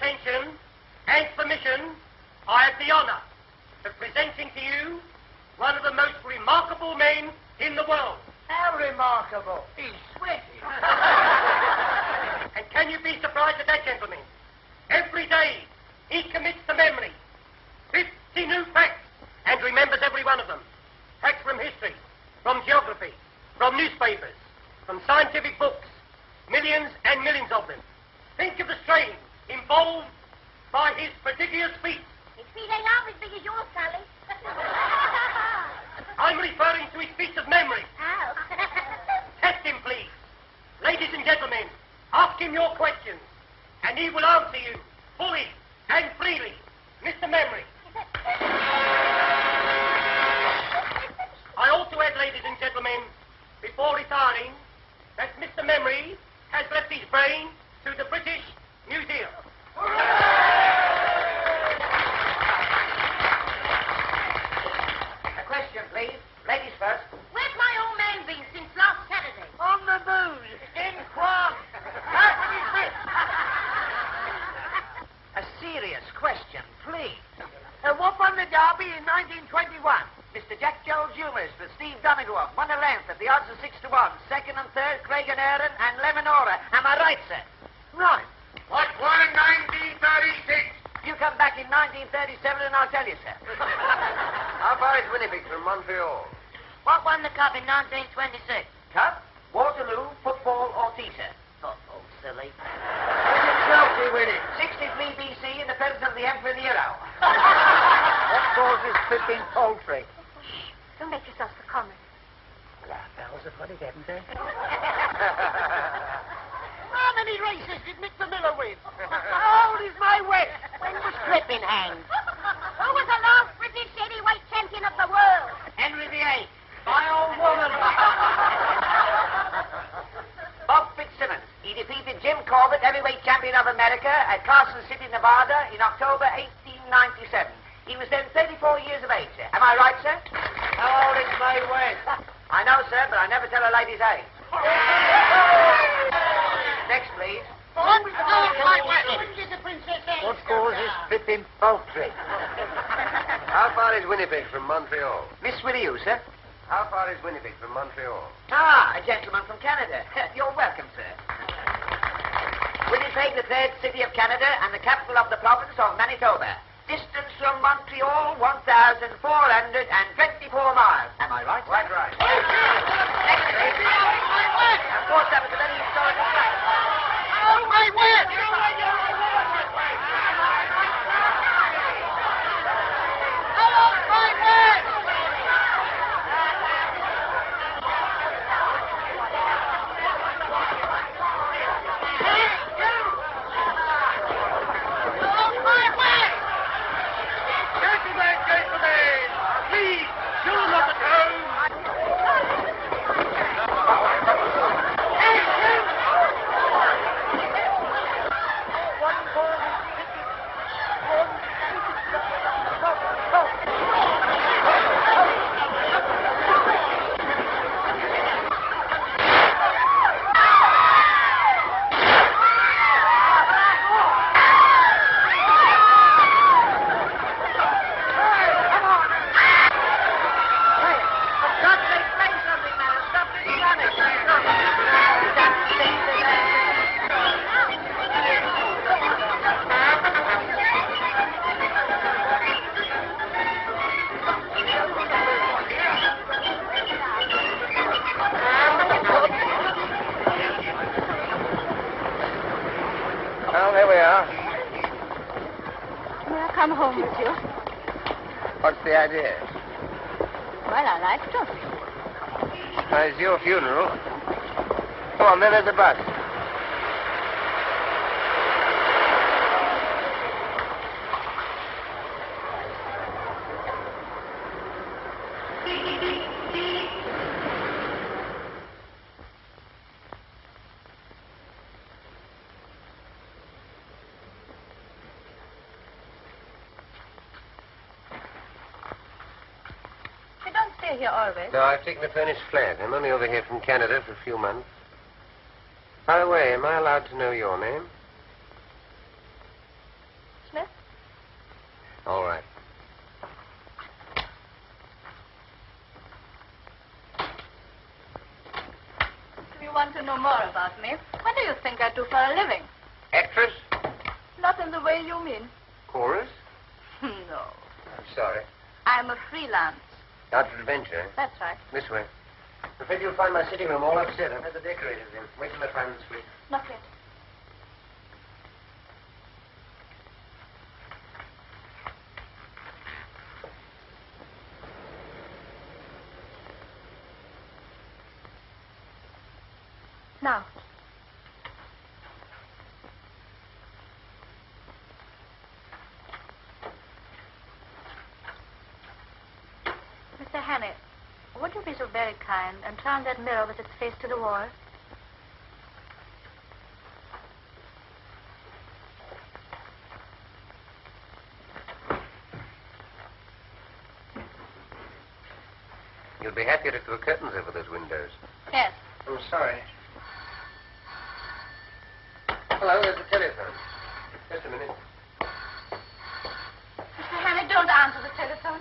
attention and permission, I have the honour of presenting to you one of the most remarkable men in the world. How remarkable. He's sweating. And can you be surprised at that, gentlemen? Every day he commits to memory 50 new facts and remembers every one of them. Facts from history, from geography, from newspapers, from scientific books. Millions and millions of them. Think of the strain involved by his prodigious feats. His feet ain't half as big as yours, Sally. I'm referring to his feats of memory. Ow. Test him, please. Ladies and gentlemen, ask him your questions, and he will answer you fully and freely. Mr. Memory. I also add, ladies and gentlemen, before retiring, that Mr. Memory has left his brain to the British Museum. A question, please. Ladies first. Where's my old man been since last Saturday? On the booze. In France. A serious question, please. What won the Derby in 1921? Mr. Jack Jones humorist with Steve Donegal won a length at the odds of 6-1. Second and third, Craig and Aaron and Lemonora. Am I right, sir? Right. What won in 1936? You come back in 1937 and I'll tell you, sir. How far is Winnipeg from Montreal? What won the cup in 1926? Cup, Waterloo, football, or theatre? Football, silly. Chelsea winning. 63 BC in the presence of the Emperor Nero. What causes flipping poultry? Don't make yourself so common. Bells are funny, haven't they? How many races did Mick the Miller win? How old is my wet? When was Crippen hanged? Who was the last British heavyweight champion of the world? Henry VIII. My old woman. Bob Fitzsimmons. He defeated Jim Corbett, heavyweight champion of America, at Carson City, Nevada, in October 1897. He was then 34 years of age, sir. Am I right, sir? How old is my wife? I know, sir, but I never tell a lady's age. Next, please. What What causes flipping poultry? How far is Winnipeg from Montreal? Miss Willie, you, sir? How far is Winnipeg from Montreal? Ah, a gentleman from Canada. You're welcome, sir. Winnipeg, the third city of Canada and the capital of the province of Manitoba. Distance from Montreal, 1,424 miles. Am I right? Quite right. Next, please. Of course, that was a very historical fact. Oh, my word! Well, there we are. May I come home with you? What's the idea? Well, I like to. It's your funeral. Go on, then, there's the bus. Here always. No, I've taken a furnished flat. I'm only over here from Canada for a few months. By the way, am I allowed to know your name? to know more about me. What do you think I do for a living? Actress? Not in the way you mean. Chorus? No. I'm sorry. I'm a freelance. Out for adventure, eh? That's right. This way. I'm afraid you'll find my sitting room all upset. I've had the decorators in. Wait till I find the suite. Not yet. Now. Mr. Hannay, would you be so very kind and turn that mirror with its face to the wall? You'll be happier if there were curtains over those windows. Yes. I'm sorry. Hello, there's the telephone. Just a minute. Mr. Hannay, don't answer the telephone.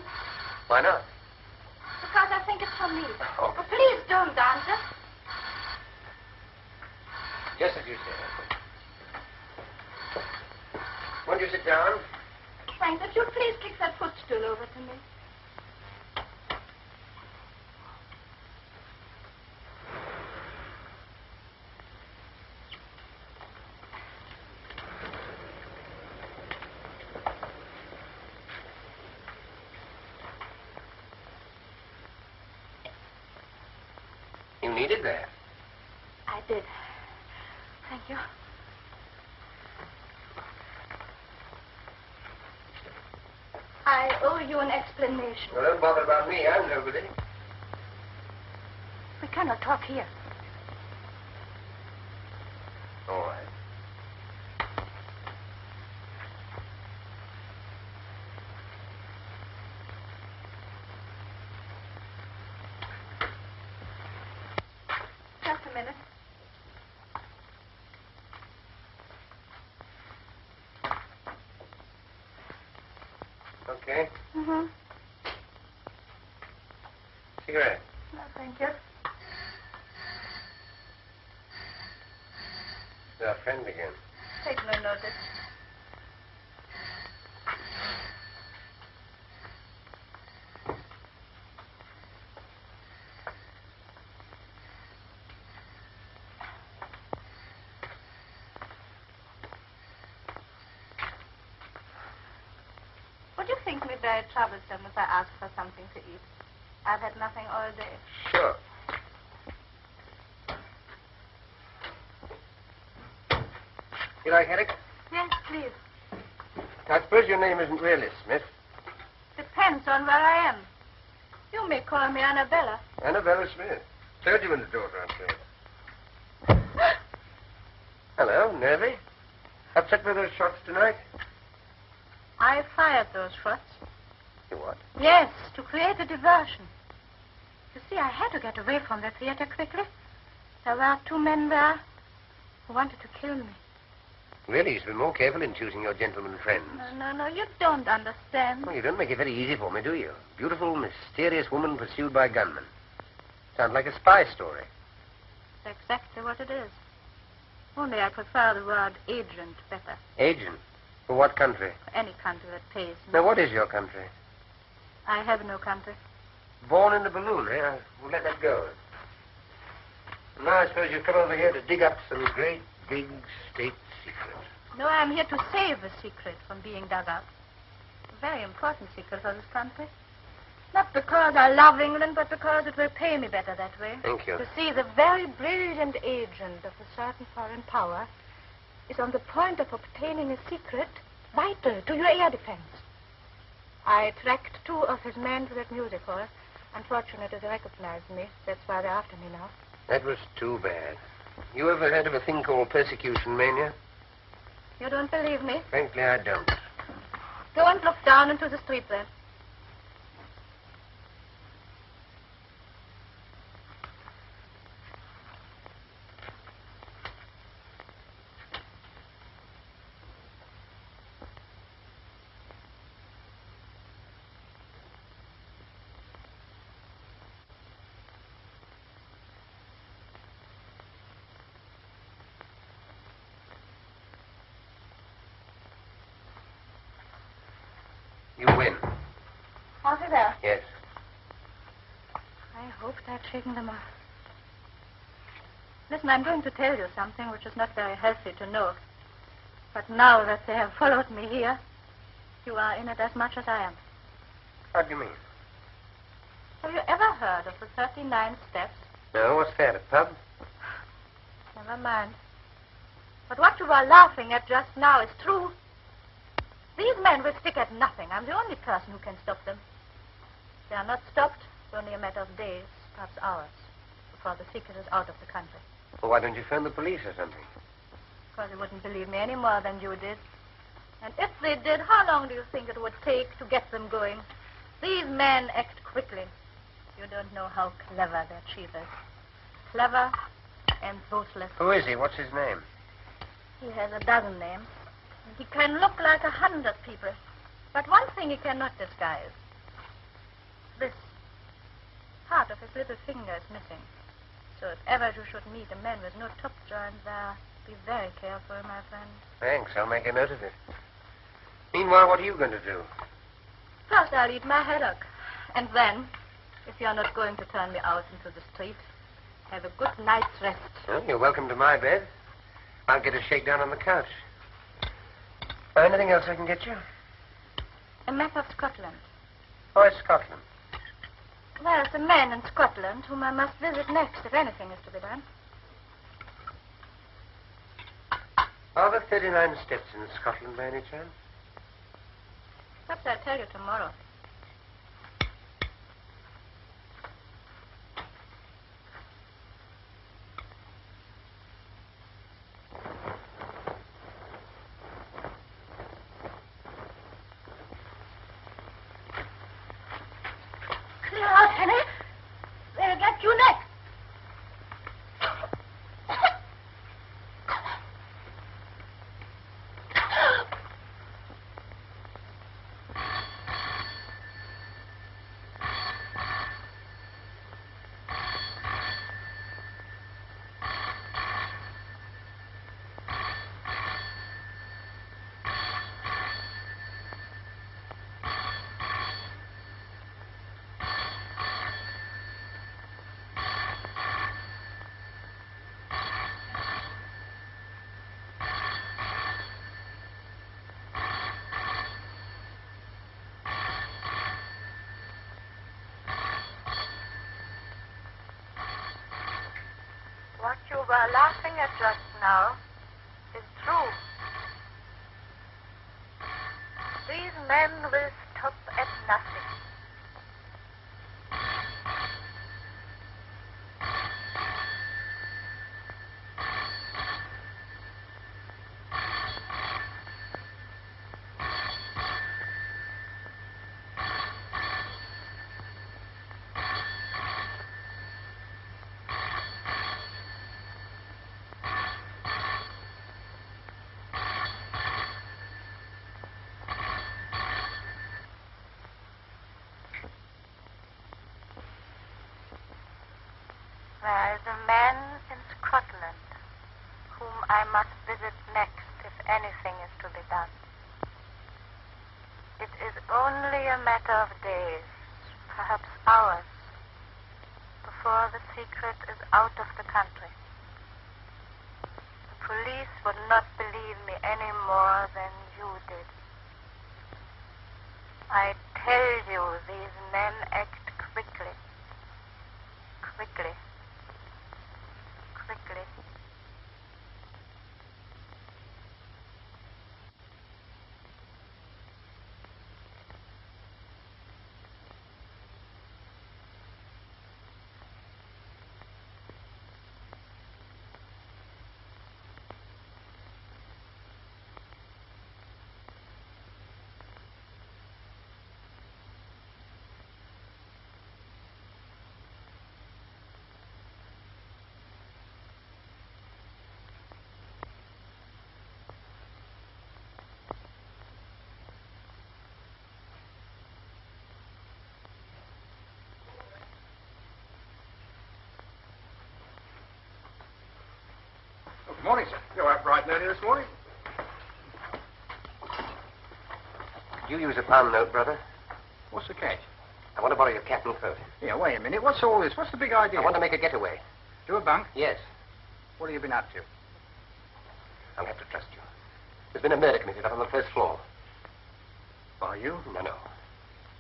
Why not? Because I think it's for me. Oh. Oh, please don't answer. Just as you said. Won't you sit down? Frank, would you please kick that footstool over to me? You needed that. I did. Thank you. I owe you an explanation. Well, don't bother about me. I'm nobody. We cannot talk here. All right. Just a minute. Okay. Mm-hmm. Cigarette. No, thank you. It's our friend again. Take no notice. Would you think me very troublesome if I asked for something to eat? I've had nothing all day. Sure. You like headache? Yes, please. I suppose your name isn't really Smith. Depends on where I am. You may call me Annabella. Annabella Smith. Clergyman's daughter, I'm afraid. Hello, nervy? Upset with those shots tonight? I fired those shots. You what? Yes, to create a diversion. You see, I had to get away from the theater quickly. There were 2 men there who wanted to kill me. Really, you should be more careful in choosing your gentleman friends. No, you don't understand. Well, you don't make it very easy for me, do you? Beautiful, mysterious woman pursued by gunmen. Sounds like a spy story. That's exactly what it is. Only I prefer the word agent better. Agent? For what country? For any country that pays me. Now, what is your country? I have no country. Born in the balloon, eh? We'll let that go. Now, I suppose you've come over here to dig up some great, big state secret. No, I'm here to save a secret from being dug up. A very important secret for this country. Not because I love England, but because it will pay me better that way. Thank you. You see, the very brilliant agent of a certain foreign power is on the point of obtaining a secret vital to your air defense. I tracked 2 of his men to that music hall. Unfortunately, they recognized me. That's why they're after me now. That was too bad. You ever heard of a thing called persecution mania? You don't believe me? Frankly, I don't. Go and look down into the street then. You win. Are they there? Yes. I hoped I'd shaken them off. Listen, I'm going to tell you something which is not very healthy to know. But now that they have followed me here, you are in it as much as I am. What do you mean? Have you ever heard of the 39 steps? No, what's that, a pub? Never mind. But what you are laughing at just now is true. These men will stick at nothing. I'm the only person who can stop them. If they are not stopped, it's only a matter of days, perhaps hours, before the secret is out of the country. Well, why don't you phone the police or something? Because they wouldn't believe me any more than you did. And if they did, how long do you think it would take to get them going? These men act quickly. You don't know how clever their chief is. Clever and ruthless. Who is he? What's his name? He has a dozen names. He can look like 100 people. But one thing he cannot disguise. This part of his little finger is missing. So if ever you should meet a man with no top joint there, be very careful, my friend. Thanks. I'll make a note of it. Meanwhile, what are you going to do? First, I'll eat my haddock. And then, if you're not going to turn me out into the street, have a good night's rest. Well, you're welcome to my bed. I'll get a shakedown on the couch. Anything else I can get you? A map of Scotland. Oh, it's Scotland. There's a man in Scotland whom I must visit next if anything is to be done. Are there 39 steps in Scotland by any chance? Perhaps I'll tell you tomorrow. Clear out, Hannay. They'll get you next. What you were laughing at just now is true. These men will stop at nothing. There is a man in Scotland whom I must visit next if anything is to be done. It is only a matter of days, perhaps hours, before the secret is out of the country. The police would not believe me any more than you did. I tell you, these men act quickly. Quickly. Good morning, sir. You're up bright and early this morning. Could you use a pound note, brother? What's the catch? I want to borrow your cap and coat. Yeah, wait a minute. What's all this? What's the big idea? I want to make a getaway. To a bunk? Yes. What have you been up to? I'll have to trust you. There's been a murder committed up on the first floor. By you? No.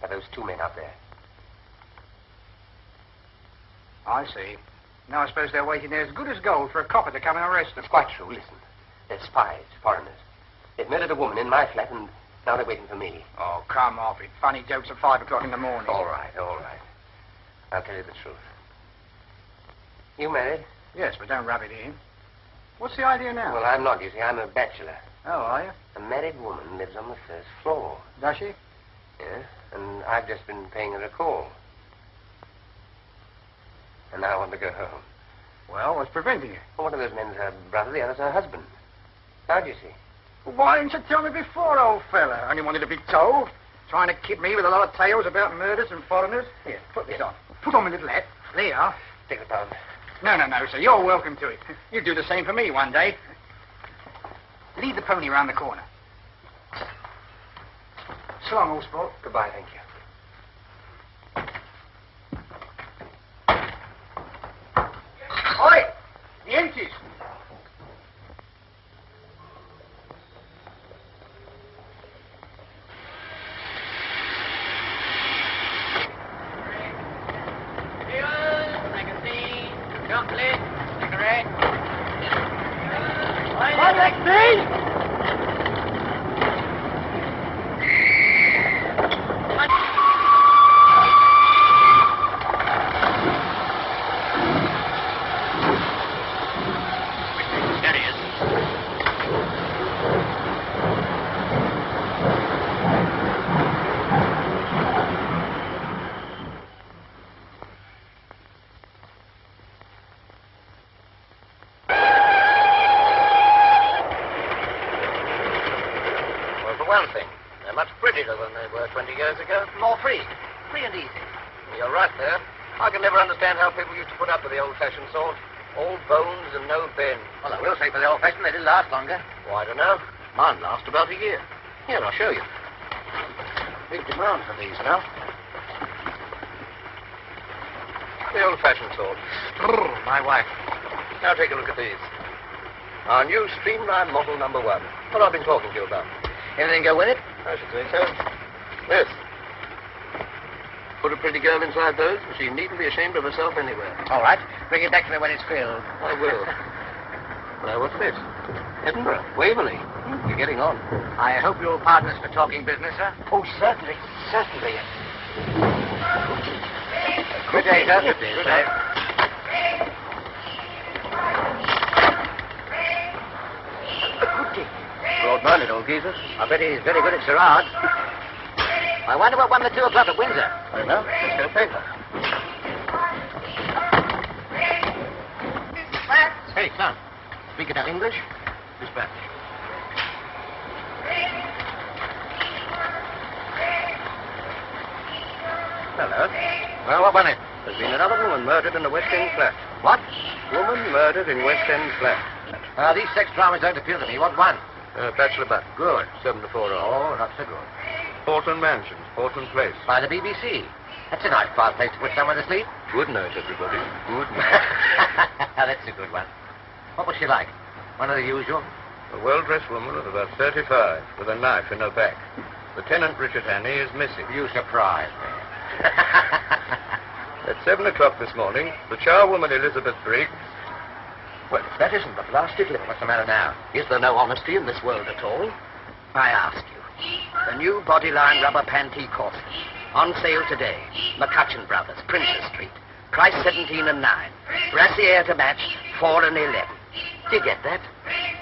By those two men out there. I see. Now I suppose they're waiting there as good as gold for a copper to come and arrest them. It's quite true. Listen. They're spies, foreigners. They've murdered a woman in my flat, and now they're waiting for me. Oh, come off it. Funny jokes at 5 o'clock in the morning. All right. I'll tell you the truth. You married? Yes, but don't rub it in. What's the idea now? Well, I'm not, you see. I'm a bachelor. Oh, are you? A married woman lives on the first floor. Does she? Yes, and I've just been paying her a call. And now I want to go home. Well, what's preventing you? Well, one of those men's her brother, the other's her husband. How do you see? Well, why didn't you tell me before, old fella? I only wanted to be told. Trying to kid me with a lot of tales about murders and foreigners. Here, put this on. Put on my little hat. There you are. Take the pound. No, sir. You're welcome to it. You do the same for me one day. Lead the pony round the corner. So long, old sport. Goodbye, thank you. Oi! The empties. Chocolate, cigarette. What, Lexi? Than they were 20 years ago. More free. Free and easy. You're right there. I can never understand how people used to put up with the old-fashioned sort. All bones and no bend. Well, I will say for the old-fashioned, they did last longer. Oh, I don't know. Mine last about a year. Here, I'll show you. Big demand for these now. The old-fashioned sort. My wife. Now take a look at these. Our new streamline model number 1. What I've been talking to you about. Anything go with it? I should say so. Yes. Put a pretty girl inside those, and she needn't be ashamed of herself anywhere. All right. Bring it back to me when it's filled. I will. Now, what's this? Edinburgh. Waverley. You're getting on. I hope you're partners for talking business, sir. Oh, certainly. Certainly. Good day, sir. Good day. Broad-minded old geezer. I bet he's very good at charades. I wonder what won the 2 o'clock at Windsor. I don't know. Let's get a paper. Hey, son. Speak it out English? Or Spanish? Hello. Well, what won it? There's been another woman murdered in a West End flat. What? Woman murdered in West End flat. These sex dramas don't appeal to me. What won? Bachelor Butt. Good. 7 to 4. Oh, not so good. Portland Mansions, Portland Place. By the BBC. That's a nice far place to put someone to sleep. Good night, everybody. Good night. That's a good one. What was she like? One of the usual? A well-dressed woman of about 35, with a knife in her back. Lieutenant Richard Hannay is missing. You surprise me. At 7 o'clock this morning, the charwoman Elizabeth Briggs... Well, if that isn't the blasted liver, what's the matter now? Is there no honesty in this world at all? I ask you. The new Bodyline rubber panty corset. On sale today. McCutcheon Brothers, Princess Street. Price 17 and 9. Brassiere to match, 4 and 11. Do you get that?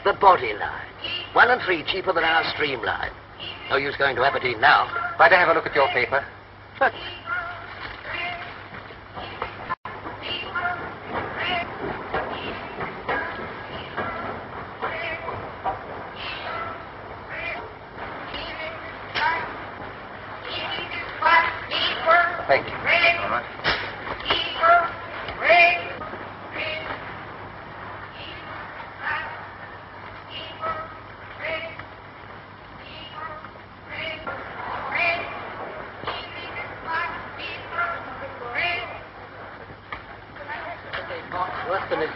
The Bodyline. 1 and 3 cheaper than our Streamline. No use going to Aberdeen now. Might I have a look at your paper? Certainly. Thank you. All right.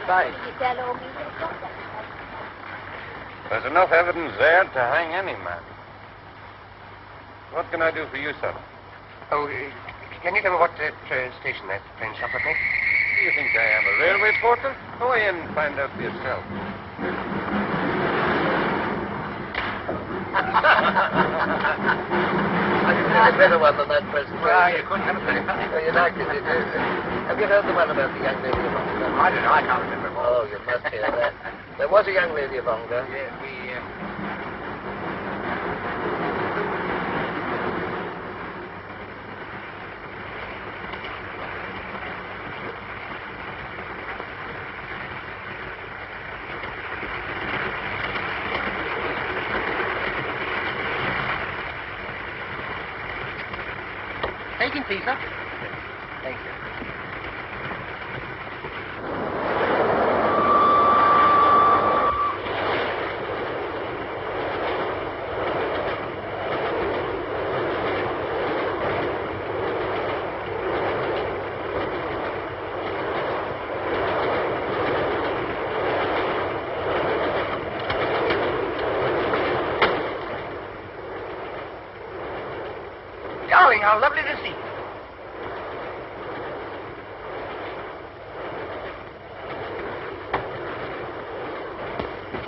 say. There's enough evidence there to hang any man. What can I do for you, sir? Oh, can you tell me what station that train stopped at? Do you think I am a railway porter? Go in and find out for yourself. I can see a better one than that present. Ah, you couldn't have it very funny. You liked it, did you? Have you heard the one about the young lady of Ongar? I don't know. I can't remember. Oh, you must hear that. There was a young lady of Ongar. Yeah, we... Taking, please, sir. Thank you. Darling, how lovely to see you.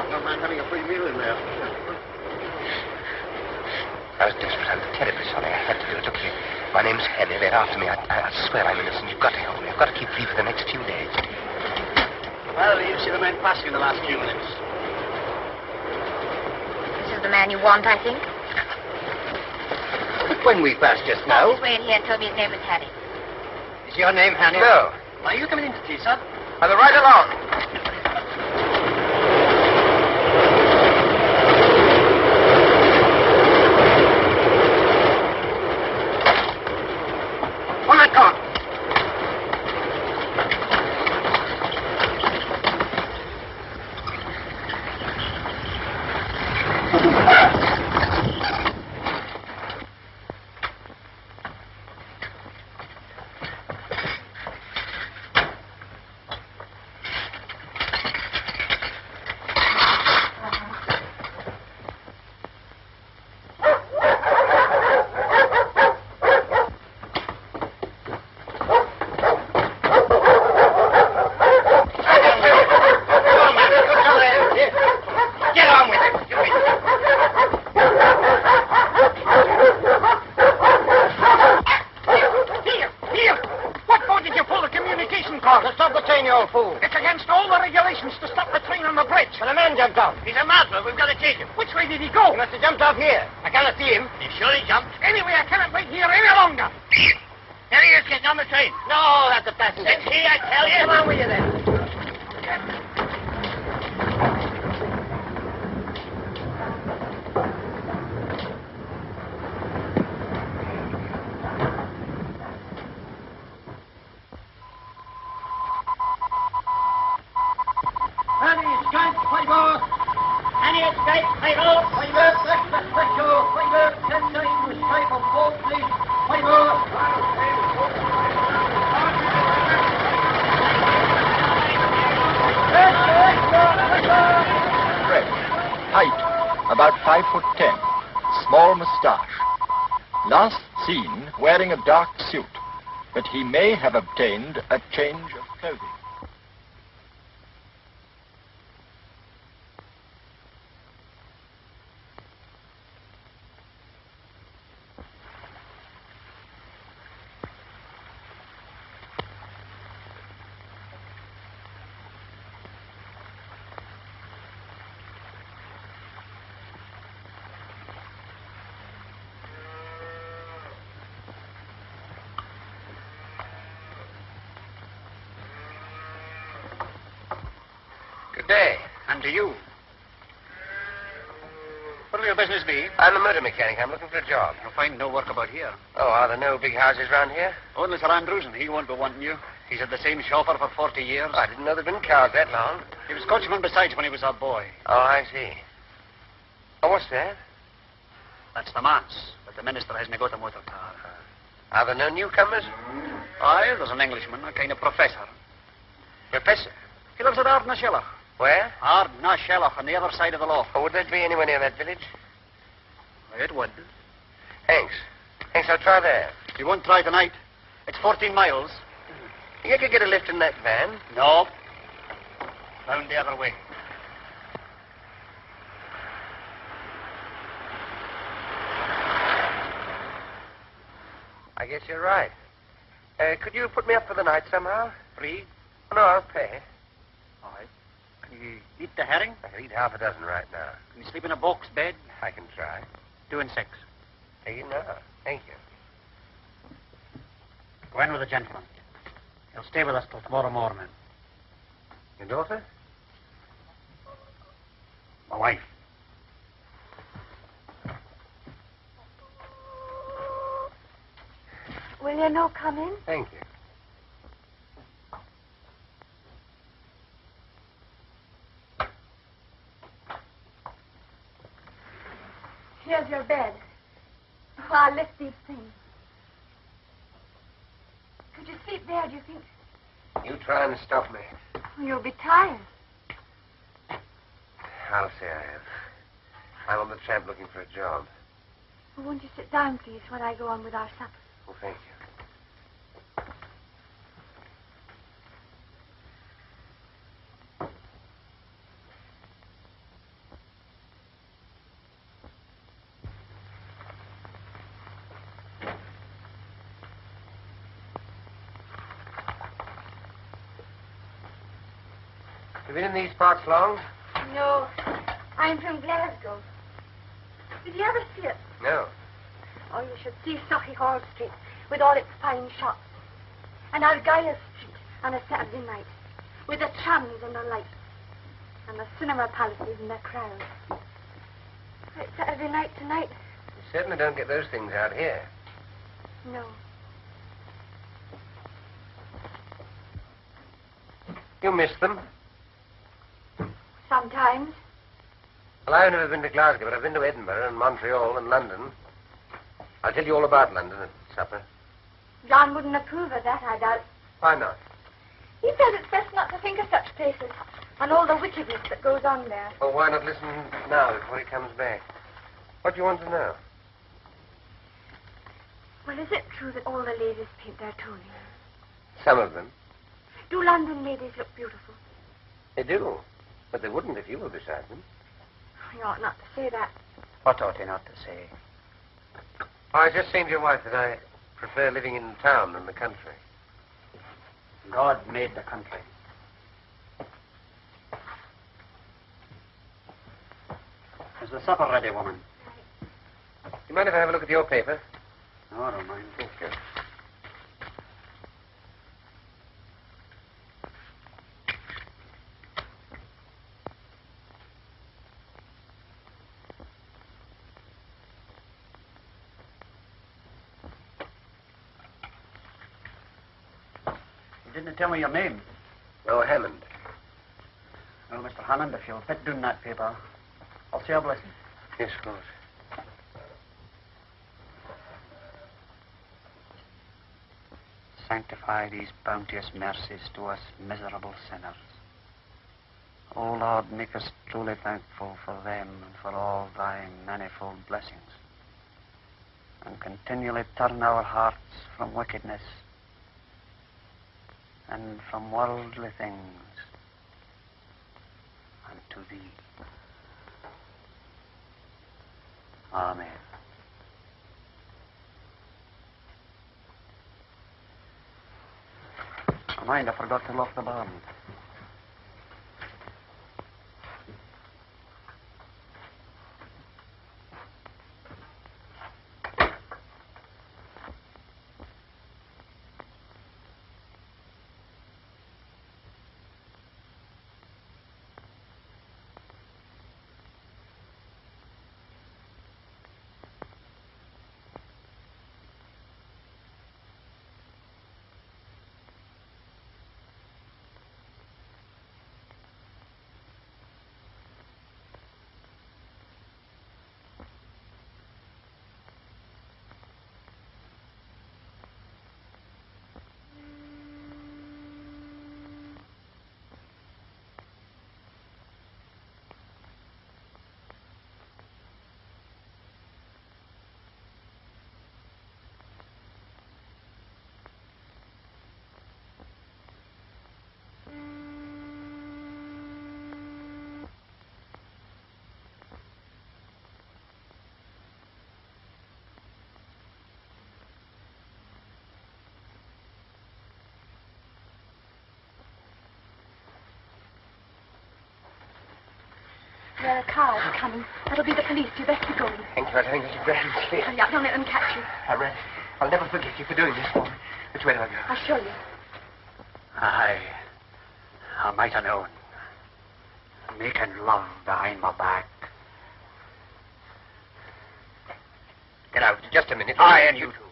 Don't mind having a free meal in there. I was desperate. I'm terribly sorry. I had to do it. Look here. My name's Hannay. They're after me. I swear I'm innocent. You've got to help me. I've got to keep free for the next few days. Well, you see the man passing in the last few minutes. This is the man you want, I think. When we passed just now. His way in here and told me his name was Hannay. Is your name Hannay? No. Are you coming in to tea, sir? I'll be right along. On that car. About 5'10", small moustache. Last seen wearing a dark suit, but he may have obtained a change of clothing. And to you. What'll your business be? I'm a motor mechanic. I'm looking for a job. You'll find no work about here. Oh, are there no big houses round here? Only Sir Andrews, and he won't be wanting you. He's had the same chauffeur for 40 years. I didn't know there'd been cars that long. He was coachman besides when he was a boy. Oh, I see. Oh, what's that? That's the manse, but the minister hasn't got a motor car. Are there no newcomers? Aye, there's an Englishman, a kind of professor. Professor? He lives at Ardnashellach. Where? Ardnashellach, on the other side of the loch. Oh, would that be anywhere near that village? It would. Thanks. Thanks, I'll try there. You won't try tonight. It's 14 miles. You could get a lift in that van? No. Round the other way. I guess you're right. Could you put me up for the night somehow? Free? No, I'll pay. All right. Can you eat the herring? I could eat half a dozen right now. Can you sleep in a box bed? I can try. 2 and 6. Take it now. Thank you. Go in with the gentleman. He'll stay with us till tomorrow morning. Your daughter? My wife. Will you no come in? Thank you. Here's your bed. Oh, I'll lift these things. Could you sleep there, do you think? You try and stop me. You'll be tired. I'll say I have. I'm on the tramp looking for a job. Oh, won't you sit down, please, while I go on with our supper? Oh, thank you. You been in these parts long? No, I'm from Glasgow. Did you ever see it? No. Oh, you should see Hall Street with all its fine shops. And Argyle Street on a Saturday night with the trams and the lights. And the cinema palaces and the crowds. It's Saturday night tonight. You certainly don't get those things out here. No. You miss them? Sometimes. Well, I've never been to Glasgow, but I've been to Edinburgh and Montreal and London. I'll tell you all about London at supper. John wouldn't approve of that, I doubt. Why not? He says it's best not to think of such places and all the wickedness that goes on there. Well, why not listen now before he comes back? What do you want to know? Well, is it true that all the ladies paint their toenails? Some of them. Do London ladies look beautiful? They do. But they wouldn't if you were beside them. You ought not to say that. What ought he not to say? Oh, I was just saying to your wife that I prefer living in town than the country. God made the country. Is the supper ready, woman? You mind if I have a look at your paper? No, I don't mind. Thank you. You didn't tell me your name. Oh, Hammond. Well, Mr. Hammond, if you'll fit doing that paper, I'll say a blessing. Yes, of course. Sanctify these bounteous mercies to us miserable sinners. O Lord, make us truly thankful for them and for all thy manifold blessings. And continually turn our hearts from wickedness and from worldly things unto thee. Amen. Mind, I forgot to lock the barn. There are cars coming. That'll be the police. You best be going. Thank you. I think it's grand clear. Hurry up. Don't let them catch you. I'll never forget you for doing this for me. Which way do I go? I'll show you. I might have known. Making love behind my back. Get out. Just a minute. I and you two.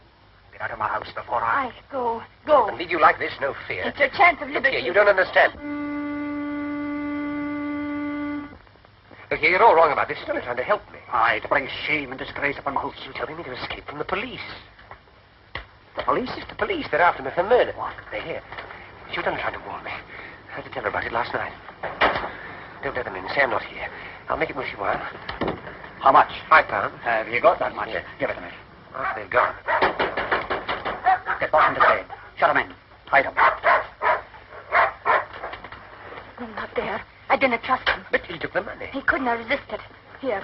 Get out of my house before I... Go. I'll leave you like this, no fear. It's your chance of liberty. Here, you don't understand. Look here, you're all wrong about this. You're only trying to help me. Aye, to bring shame and disgrace upon my house. You're telling me to escape from the police. The police is the police. They're after me for murder. What? They're here. You've done trying to warn me. I had to tell her about it last night. Don't let them in. Say I'm not here. I'll make it worth your while. How much? £5. Have you got that much? Yes. Give it to me. Oh, they've gone. Get Buchan to the bed. Shut him in. Hide him. No, not there. I didn't trust him. But he took the money. He couldn't have resisted. Here.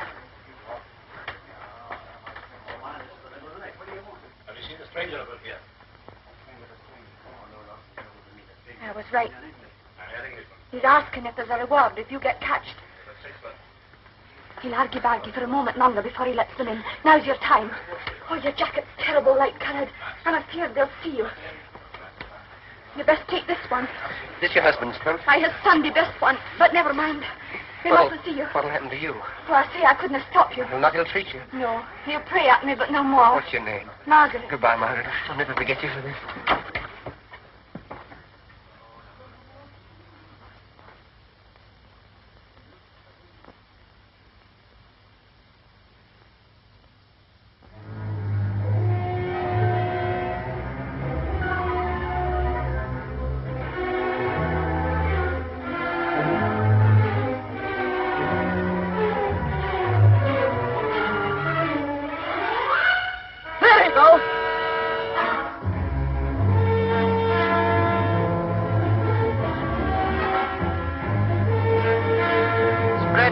Have you seen a stranger about here? I was right. He's asking if there's a reward if you get catched. He'll argy-bargy for a moment longer before he lets them in. Now's your time. Oh, your jacket's terrible light-coloured. I'm afraid they'll see you. You best take this one. This your husband's coat? His Sunday best one. But never mind. He mustn't see you. What'll happen to you? Oh, I say I couldn't have stopped you. He'll not ill-treat you. No. He'll pray at me, but no more. What's your name? Margaret. Goodbye, Margaret. I'll never forget you for this.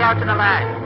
Out to the line.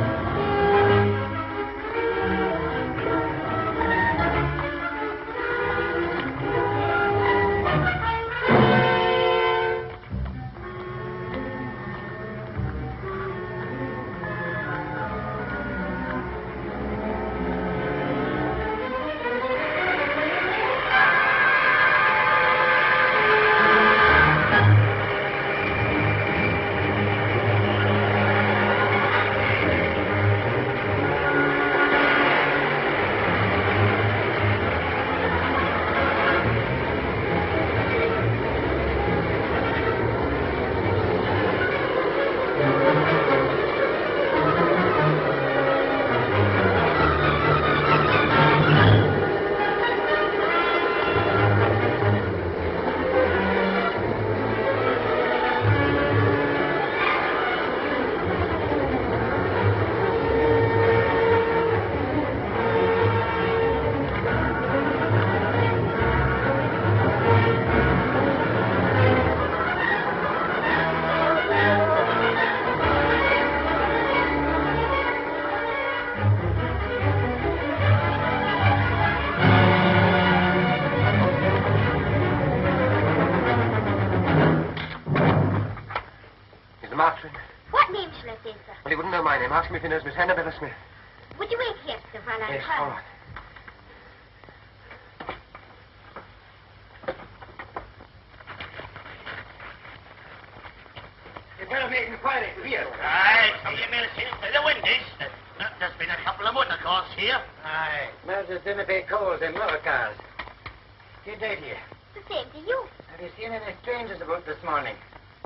What name shall I say, sir? Well, he wouldn't know my name. Ask him if he knows Miss Annabella Smith. Would you wait here, sir, while I Yes, try? all right. You better make inquiry here. Aye, see you, Millicent, to the windows. There's been a couple of motor cars here. Aye. Murders didn't pay calls in motor cars. Good day to you. The same to you. Have you seen any strangers about this morning?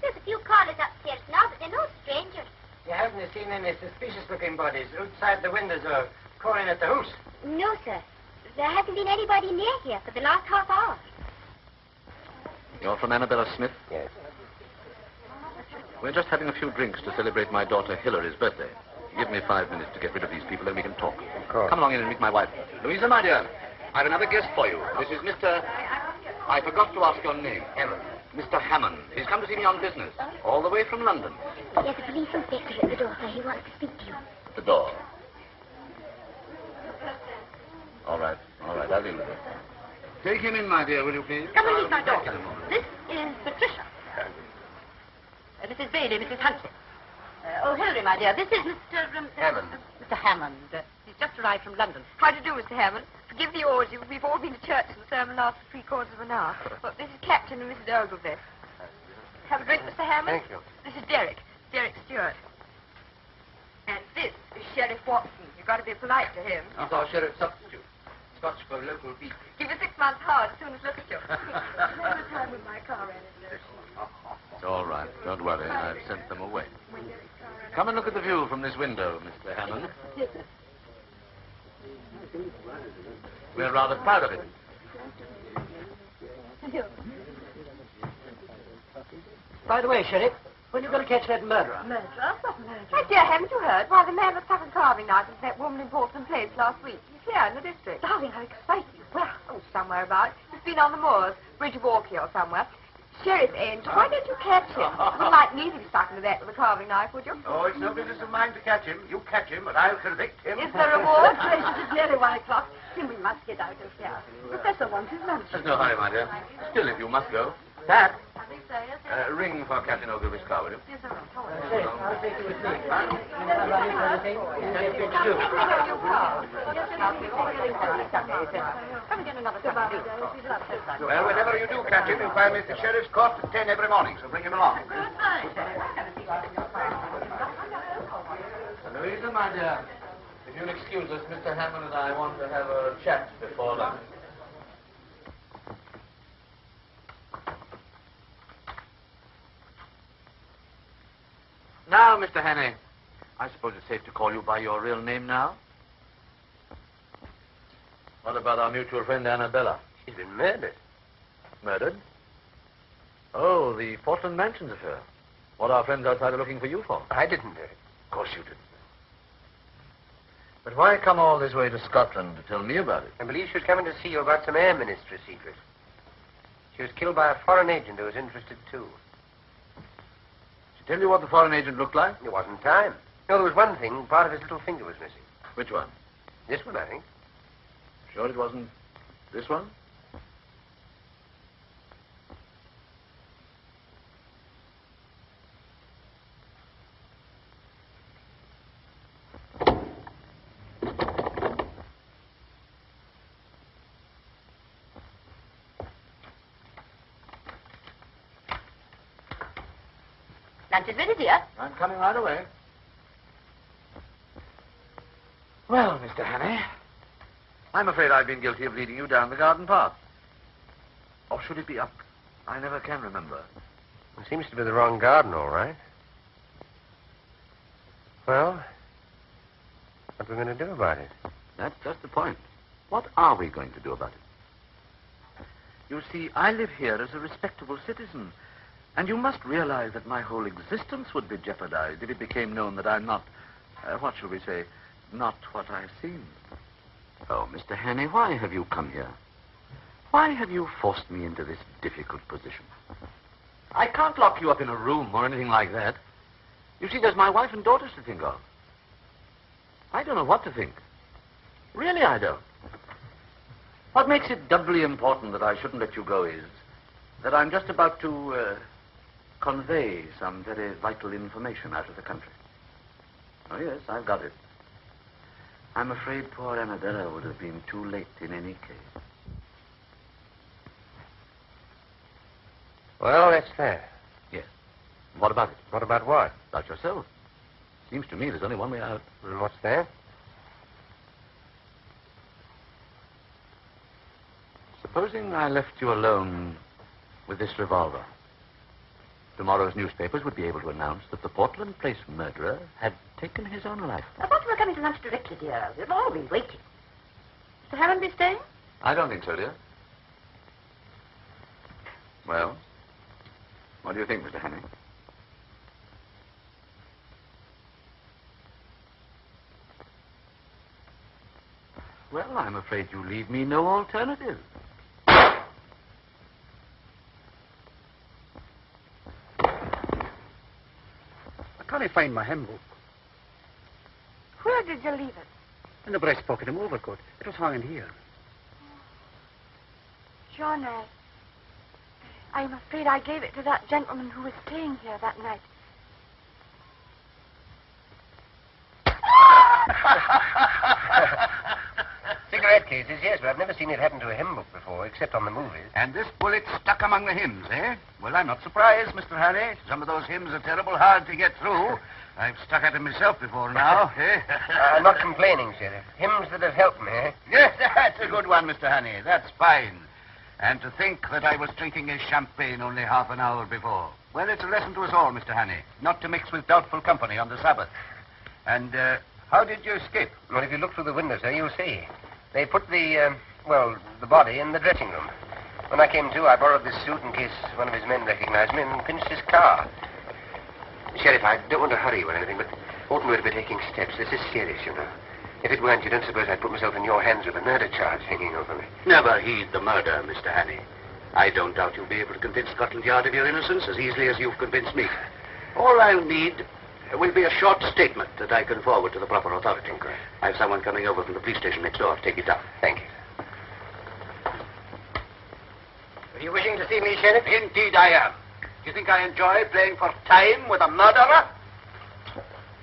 There's a few callers upstairs now, but they're no strangers. You haven't seen any suspicious-looking bodies outside the windows or calling at the house? No, sir. There hasn't been anybody near here for the last half hour. You're from Annabella Smith? Yes. We're just having a few drinks to celebrate my daughter Hilary's birthday. Give me 5 minutes to get rid of these people, then we can talk. Of course. Come along in and meet my wife. Louisa, my dear, I've another guest for you. This is Mr... I forgot to ask your name. Hammond. Mr. Hammond. He's come to see me on business, all the way from London. There's a police inspector at the door, sir. He wants to speak to you. The door. All right, I'll deal with it. Take him in, my dear, will you please? Come and meet my I'll be back daughter. in a moment. This is Patricia. Mrs. Bailey, Mrs. Huntley. Oh, Hilary, my dear, this is Mr. Hammond. Mr. Hammond. He's just arrived from London. How do you do, Mr. Hammond? Forgive the orgy. We've all been to church and the sermon lasted 3/4 of an hour. Well, this is Captain and Mrs. Ogilvy. Have a drink, Mr. Hammond? Thank you. This is Derek Stewart. And this is Sheriff Watson. You've got to be polite to him. He's our sheriff substitute. Scotch for local beef. Give you 6 months hard as soon as look at you. Never time with my car ran into It's all right. Don't worry. I've sent them away. Come and look at the view from this window, Mr. Hammond. We're rather proud of it. By the way, Sheriff, when are you going to catch that murderer? Murderer? What murderer? My dear, haven't you heard? Why, the man that stuck a carving knife into that woman in Portland Place last week. He's here in the district. Darling, how exciting. Where? Oh, somewhere about. He's been on the moors, Bridge of Orkney or somewhere. Sheriff Angel, why don't you catch him? You wouldn't like me to be stuck into that with a carving knife, would you? Oh, it's no business of mine to catch him. You catch him, and I'll convict him. Is there a reward? It's nearly 1 o'clock. Then we must get out of here. Professor wants his lunch. There's no hurry, my dear. Still, if you must go. Pat, ring for Captain Ogilvy's car, will you? Yes, sir. I'll take you with me. Come get another cup of tea. Well, whenever you do catch him, you'll find me at the sheriff's court at 10 every morning, so bring him along. Louisa, my dear, if you'll excuse us, Mr. Hammond and I want to have a chat before lunch. Now, Mr. Hannay, I suppose it's safe to call you by your real name now? What about our mutual friend Annabella? She's been murdered. Murdered? Oh, the Portland Mansions affair. What our friends outside are looking for you for? I didn't do it. Of course you didn't. But why come all this way to Scotland to tell me about it? I believe she was coming to see you about some air ministry secret. She was killed by a foreign agent who was interested, too. Did she tell you what the foreign agent looked like? It wasn't time. No, there was one thing. Part of his little finger was missing. Which one? This one, I think. Sure it wasn't this one? Lunch is ready, dear. I'm coming right away. Well, Mr. Hannay, I'm afraid I've been guilty of leading you down the garden path. Or should it be up? I never can remember. It seems to be the wrong garden, all right. Well, what are we going to do about it? That's just the point. What are we going to do about it? You see, I live here as a respectable citizen, and you must realize that my whole existence would be jeopardized if it became known that I'm not, what shall we say, not what I seem. Oh, Mr. Hannay, why have you come here? Why have you forced me into this difficult position? I can't lock you up in a room or anything like that. You see, there's my wife and daughters to think of. I don't know what to think. Really, I don't. What makes it doubly important that I shouldn't let you go is that I'm just about to convey some very vital information out of the country. Oh, yes, I've got it. I'm afraid poor Annabella would have been too late in any case. Well, that's that. Yes. What about it? What about what? About yourself. Seems to me there's only one way out. And what's that? Supposing I left you alone with this revolver. Tomorrow's newspapers would be able to announce that the Portland Place murderer had taken his own life. I thought you were coming to lunch directly, dear. We've all been waiting. Mr. Hammond be staying? I don't think so, dear. Well, what do you think, Mr. Hannay? Well, I'm afraid you leave me no alternative. I can't find my hymn book. Where did you leave it? In the breast pocket of my overcoat. It was hanging here. John, I'm afraid I gave it to that gentleman who was staying here that night. Cigarette cases, yes, but I've never seen it happen to a hymn book before, except on the movies. And this bullet stuck among the hymns, eh? Well, I'm not surprised, Mr. Hannay. Some of those hymns are terrible hard to get through. I've stuck at them myself before now, eh? I'm not complaining, Sheriff. Hymns that have helped me, eh? Yes, that's a good one, Mr. Hannay. That's fine. And to think that I was drinking a champagne only half an hour before. Well, it's a lesson to us all, Mr. Hannay, not to mix with doubtful company on the Sabbath. And, how did you escape? Well, if you look through the window, sir, you'll see. They put the body in the dressing room. When I came to, I borrowed this suit in case one of his men recognized me and pinched his car. Sheriff, I don't want to hurry you or anything, but oughtn't we to be taking steps? This is serious, you know. If it weren't, you don't suppose I'd put myself in your hands with a murder charge hanging over me. Never heed the murder, Mr. Hannay. I don't doubt you'll be able to convince Scotland Yard of your innocence as easily as you've convinced me. All I'll need will be a short statement that I can forward to the proper authority. Okay. I have someone coming over from the police station next door to take it down. Thank you. Are you wishing to see me, Sheriff? Indeed I am. Do you think I enjoy playing for time with a murderer?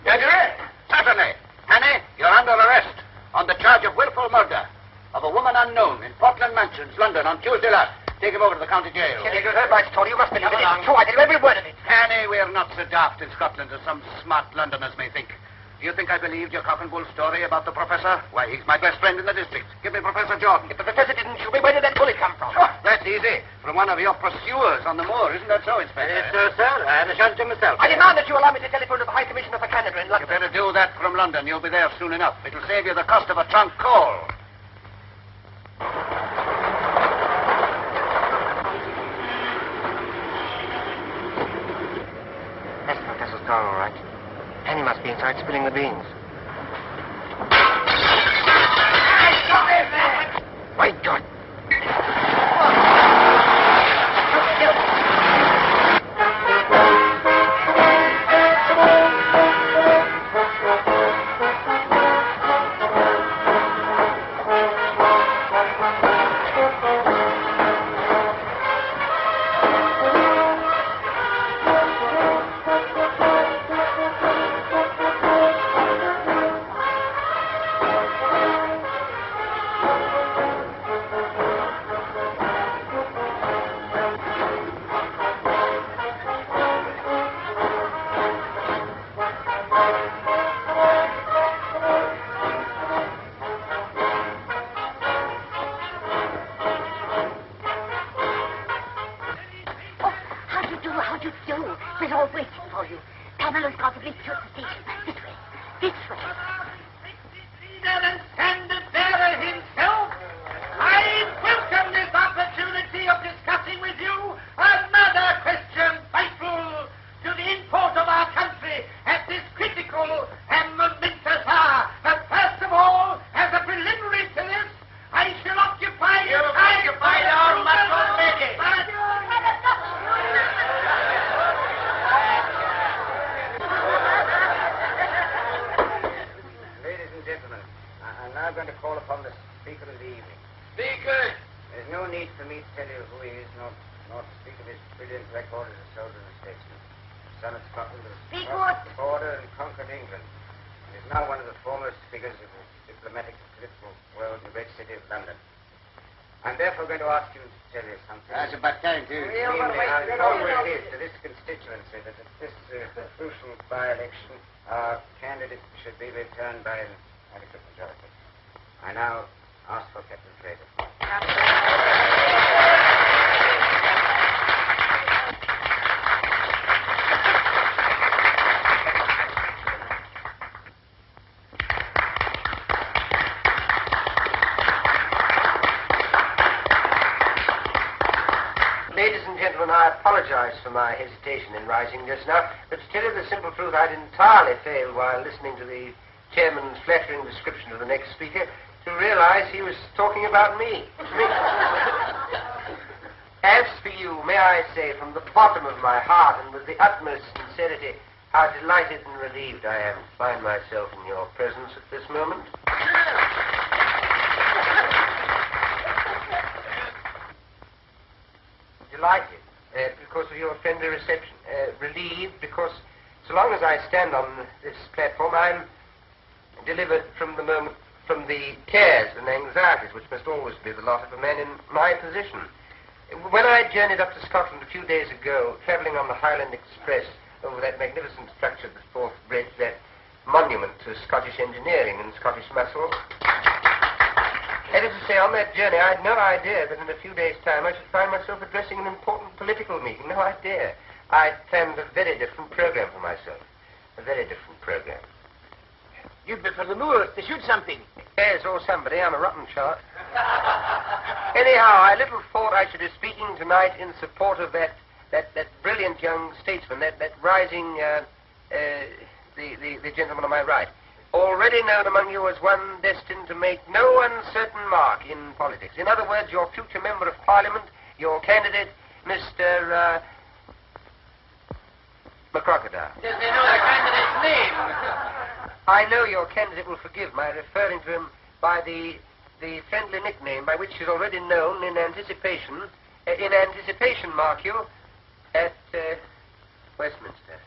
Gregory? Certainly. Hannay, you're under arrest on the charge of willful murder of a woman unknown in Portland Mansions, London, on Tuesday last. Take him over to the county jail. Sheriff, you heard my story. You must believe it. It's true. I tell you every word of it. Hannay, we're not so daft in Scotland as some smart Londoners may think. Do you think I believed your cock and bull story about the professor? Why, he's my best friend in the district. Give me Professor Jordan. If the professor didn't shoot me, where did that bullet come from? Oh, that's easy. From one of your pursuers on the moor. Isn't that so, Inspector? Yes, sir. I had a shot at him myself. I demand that you allow me to telephone to the High Commissioner for Canada in London. You better do that from London. You'll be there soon enough. It'll save you the cost of a trunk call. That's the professor's car, all right. And he must be inside spilling the beans. My God! I apologize for my hesitation in rising just now, but to tell you the simple truth, I'd entirely failed while listening to the chairman's flattering description of the next speaker to realize he was talking about me. As for you, may I say from the bottom of my heart and with the utmost sincerity how delighted and relieved I am to find myself in your presence at this moment. Delighted. Because of your friendly reception. Relieved because so long as I stand on this platform, I'm delivered from the cares and anxieties which must always be the lot of a man in my position. When I journeyed up to Scotland a few days ago, travelling on the Highland Express over that magnificent structure, the Forth Bridge, that monument to Scottish engineering and Scottish muscle, needless to say, on that journey, I had no idea that in a few days' time I should find myself addressing an important political meeting. No idea. I planned a very different program for myself. A very different program. You'd be for the moors to shoot something. Yes, or somebody. I'm a rotten shot. Anyhow, I little thought I should be speaking tonight in support of that brilliant young statesman, that rising, the gentleman on my right. Already known among you as one destined to make no uncertain mark in politics. In other words, your future member of Parliament, your candidate, Mr. McCrocodile. Does they know the candidate's name? I know your candidate will forgive my referring to him by the friendly nickname by which he's already known in anticipation, mark you, at Westminster.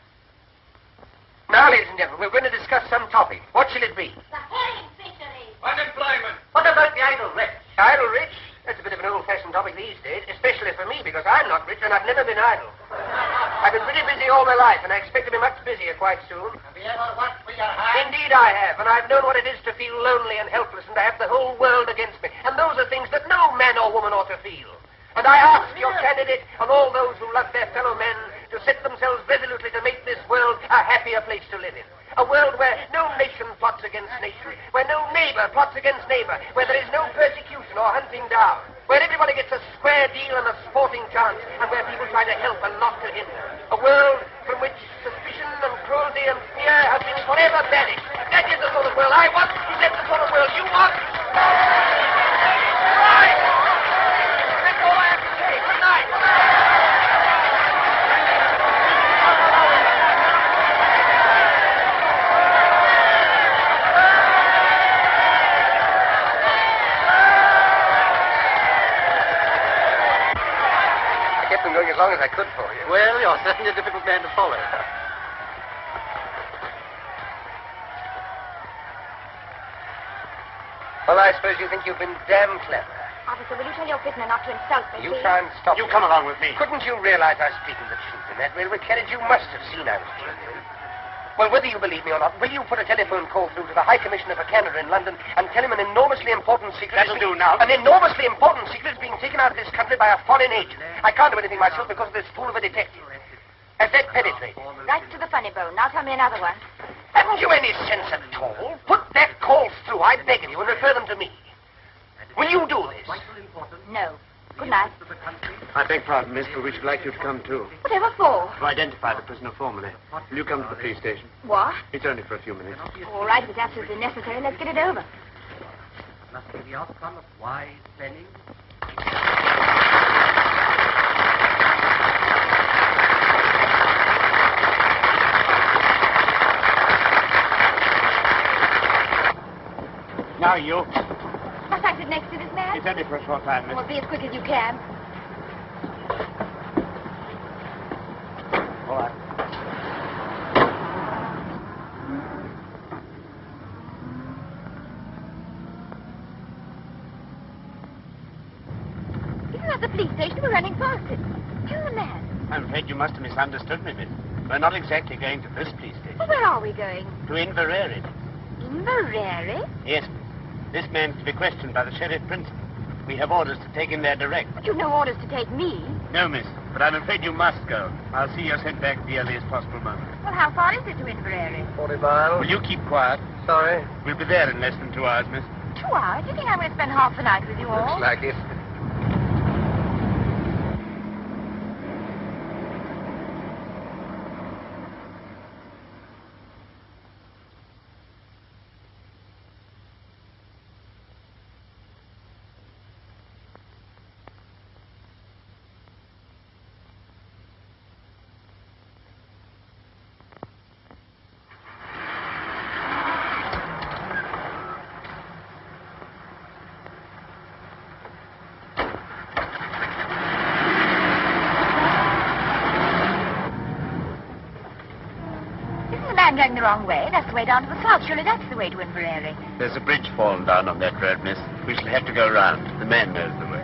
Now, ladies and gentlemen, we're going to discuss some topic. What shall it be? The herring fishery. Unemployment. What about the idle rich? Idle rich? That's a bit of an old-fashioned topic these days, especially for me, because I'm not rich and I've never been idle. I've been pretty busy all my life, and I expect to be much busier quite soon. Have you ever worked for your hand? Indeed I have, and I've known what it is to feel lonely and helpless and to have the whole world against me. And those are things that no man or woman ought to feel. And I ask your candidate and all those who love their fellow men to set themselves resolutely to make this world a happier place to live in. A world where no nation plots against nation, where no neighbor plots against neighbor, where there is no persecution or hunting down, where everybody gets a square deal and a sporting chance, and where people try to help and not to hinder. A world from which suspicion and cruelty and fear have been forever banished. That is the sort of world I want. Is that the sort of world you want? Right! That's all I have to say. Good night. Going as long as I could for you. Well, you're certainly a difficult man to follow. Well, I suppose you think you've been damn clever. Officer, will you tell your prisoner not to insult me, You please? try and stop You me. come along with me. Couldn't you realize I was speaking the truth in that railway carriage? You must have seen I was speaking. Well, whether you believe me or not, will you put a telephone call through to the High Commissioner for Canada in London and tell him an enormously important secret... That'll do now. An enormously important secret is being taken out of this country by a foreign agent. I can't do anything myself because of this fool of a detective. Has that penetrated? Right to the funny bone. Now tell me another one. Haven't you any sense at all? Put that call through, I beg of you, and refer them to me. Will you do this? No. Good night. I beg pardon, miss, but we should like you to come too. Whatever for? To identify the prisoner formally. Will you come to the police station? What? It's only for a few minutes. All right, if it's absolutely necessary, let's get it over. Must be the outcome of wise planning. Now you. Must I sit next to this man? It's only for a short time, miss. Well, be as quick as you can. All right. Isn't that the police station? We're running past it. Tell the man. I'm afraid you must have misunderstood me, miss. We're not exactly going to this police station. Well, where are we going? To Inverary. Inverary? Yes, miss. This man's to be questioned by the sheriff principal. We have orders to take him there direct. But you've no orders to take me. No, miss, but I'm afraid you must go. I'll see you're sent back at the earliest possible moment. Well, how far is it to Inverary? 40 miles. Will you keep quiet? Sorry. We'll be there in less than 2 hours, miss. 2 hours? You think I'm going to spend half the night with you all? Looks like it. I'm going the wrong way. That's the way down to the south. Surely that's the way to Inverary. There's a bridge fallen down on that road, miss. We shall have to go round. The man knows the way.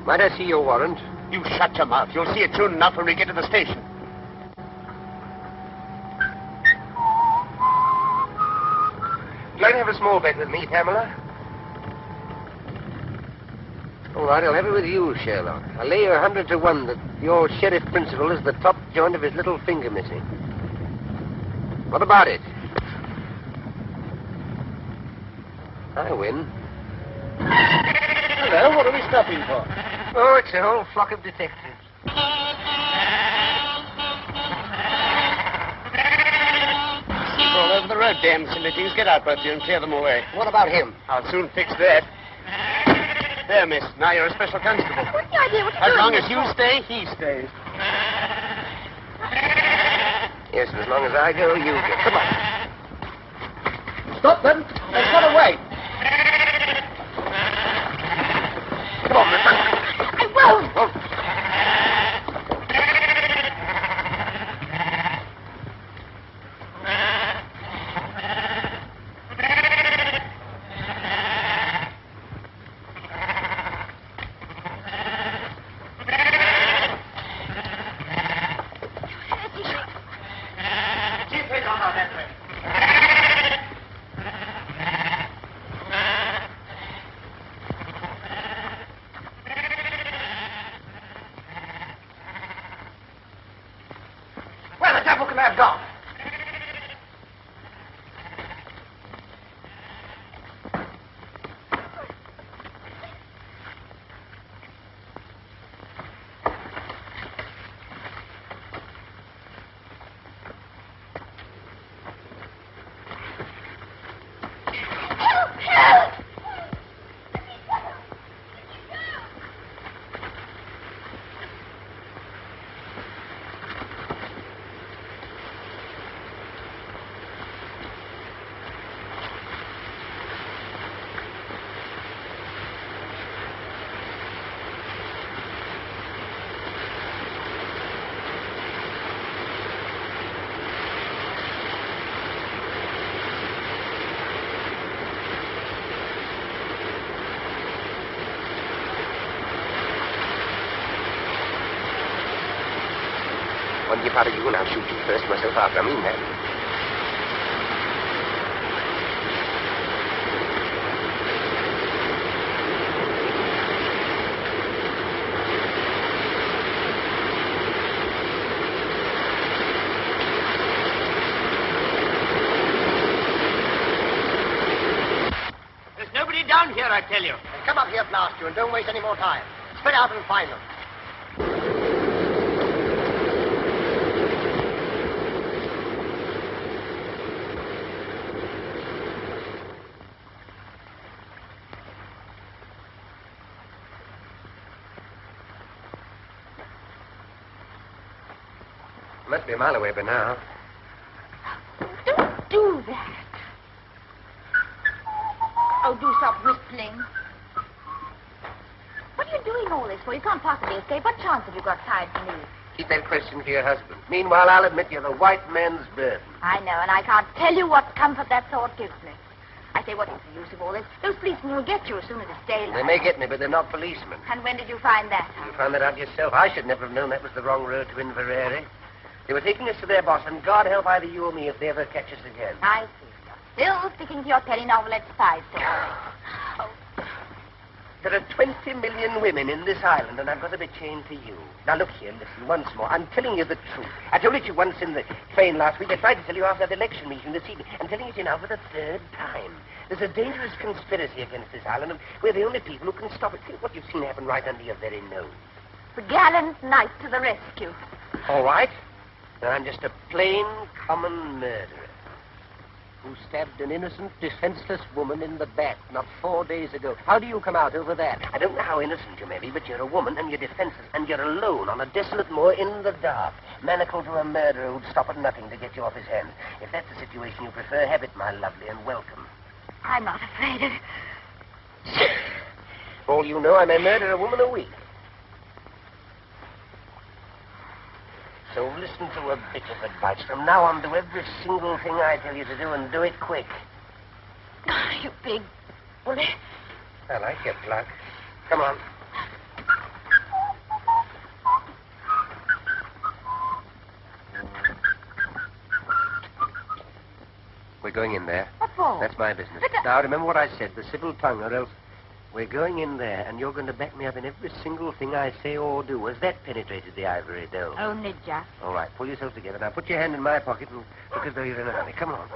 Might I see your warrant? You shut your mouth. You'll see it soon enough when we get to the station. Would you like to have a small bet with me, Pamela? All right, I'll have it with you, Sherlock. I'll lay you 100 to 1 that your sheriff principal is the top joint of his little finger missing. What about it? I win. Hello, what are we stopping for? Oh, it's a whole flock of detectives. All over the road, damn silly things. Get out, both of you, and clear them away. What about him? I'll soon fix that. There, miss. Now you're a special constable. What's the idea? What's As long as you stay, he stays. Yes, and as long as I go, you go. Come on. Stop them. They've got away. Come on, mister. I won't. One dip out of you and I'll shoot you first myself after. I mean that. There's nobody down here, I tell you. Then come up here, blast you, and don't waste any more time. Spread out and find them. Must be a mile away by now. Don't do that. Oh, do stop whistling. What are you doing all this for? You can't possibly escape. What chance have you got tied to me? Keep that question for your husband. Meanwhile, I'll admit you're the white man's burden. I know, and I can't tell you what comfort that thought gives me. I say, what is the use of all this? Those policemen will get you as soon as it's daylight. They may get me, but they're not policemen. And when did you find that out? You found that out yourself. I should never have known that was the wrong road to Inverary. They were taking us to their boss, and God help either you or me if they ever catch us again. I see. Still sticking to your penny novelette spy story. Oh. There are 20 million women in this island, and I've got to be chained to you. Now, look here, listen, once more. I'm telling you the truth. I told it to you once in the train last week. I tried to tell you after that election meeting this evening. I'm telling it to you now for the third time. There's a dangerous conspiracy against this island, and we're the only people who can stop it. Think what you've seen happen right under your very nose. The gallant knight to the rescue. All right. Then I'm just a plain, common murderer who stabbed an innocent, defenseless woman in the back not 4 days ago. How do you come out over that? I don't know how innocent you may be, but you're a woman and you're defenseless and you're alone on a desolate moor in the dark, manacled to a murderer who'd stop at nothing to get you off his hands. If that's the situation you prefer, have it, my lovely, and welcome. I'm not afraid of... For all you know, I may murder a woman a week. So listen to a bit of advice. From now on, do every single thing I tell you to do, and do it quick. You big bully. I like your pluck. Come on. We're going in there. What for? That's my business. But, Now, remember what I said, the civil tongue, or else we're going in there, and you're going to back me up in every single thing I say or do. Has that penetrated the ivory dome? Only just. All right, pull yourself together. Now, put your hand in my pocket and look as though you're in a hurry. Come on.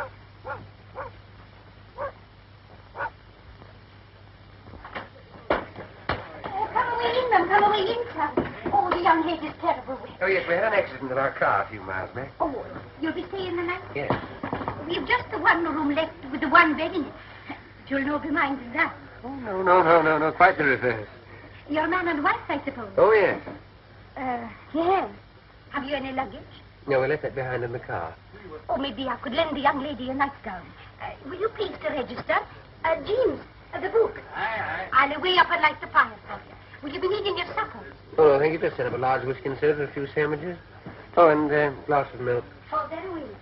Come away in, ma'am. Come away in, son. Oh, the young lady's terrible. Oh, yes, we had an accident in our car a few miles back. Oh, you'll be staying the night? Yes. We've just the one room left with the one bed in it. But you'll not be minding that. Oh, no. Quite the reverse. Your man and wife, I suppose. Oh, yes. Yes. Have you any luggage? No, we left that behind in the car. Oh, maybe I could lend the young lady a nightgown. Will you please to register? James, the book. Aye. I'll away up and light the fire for you. Will you be needing your supper? Oh, no, thank you. Just set up a large whiskey and soda and a few sandwiches. Oh, and a glass of milk. Oh, very well, sir.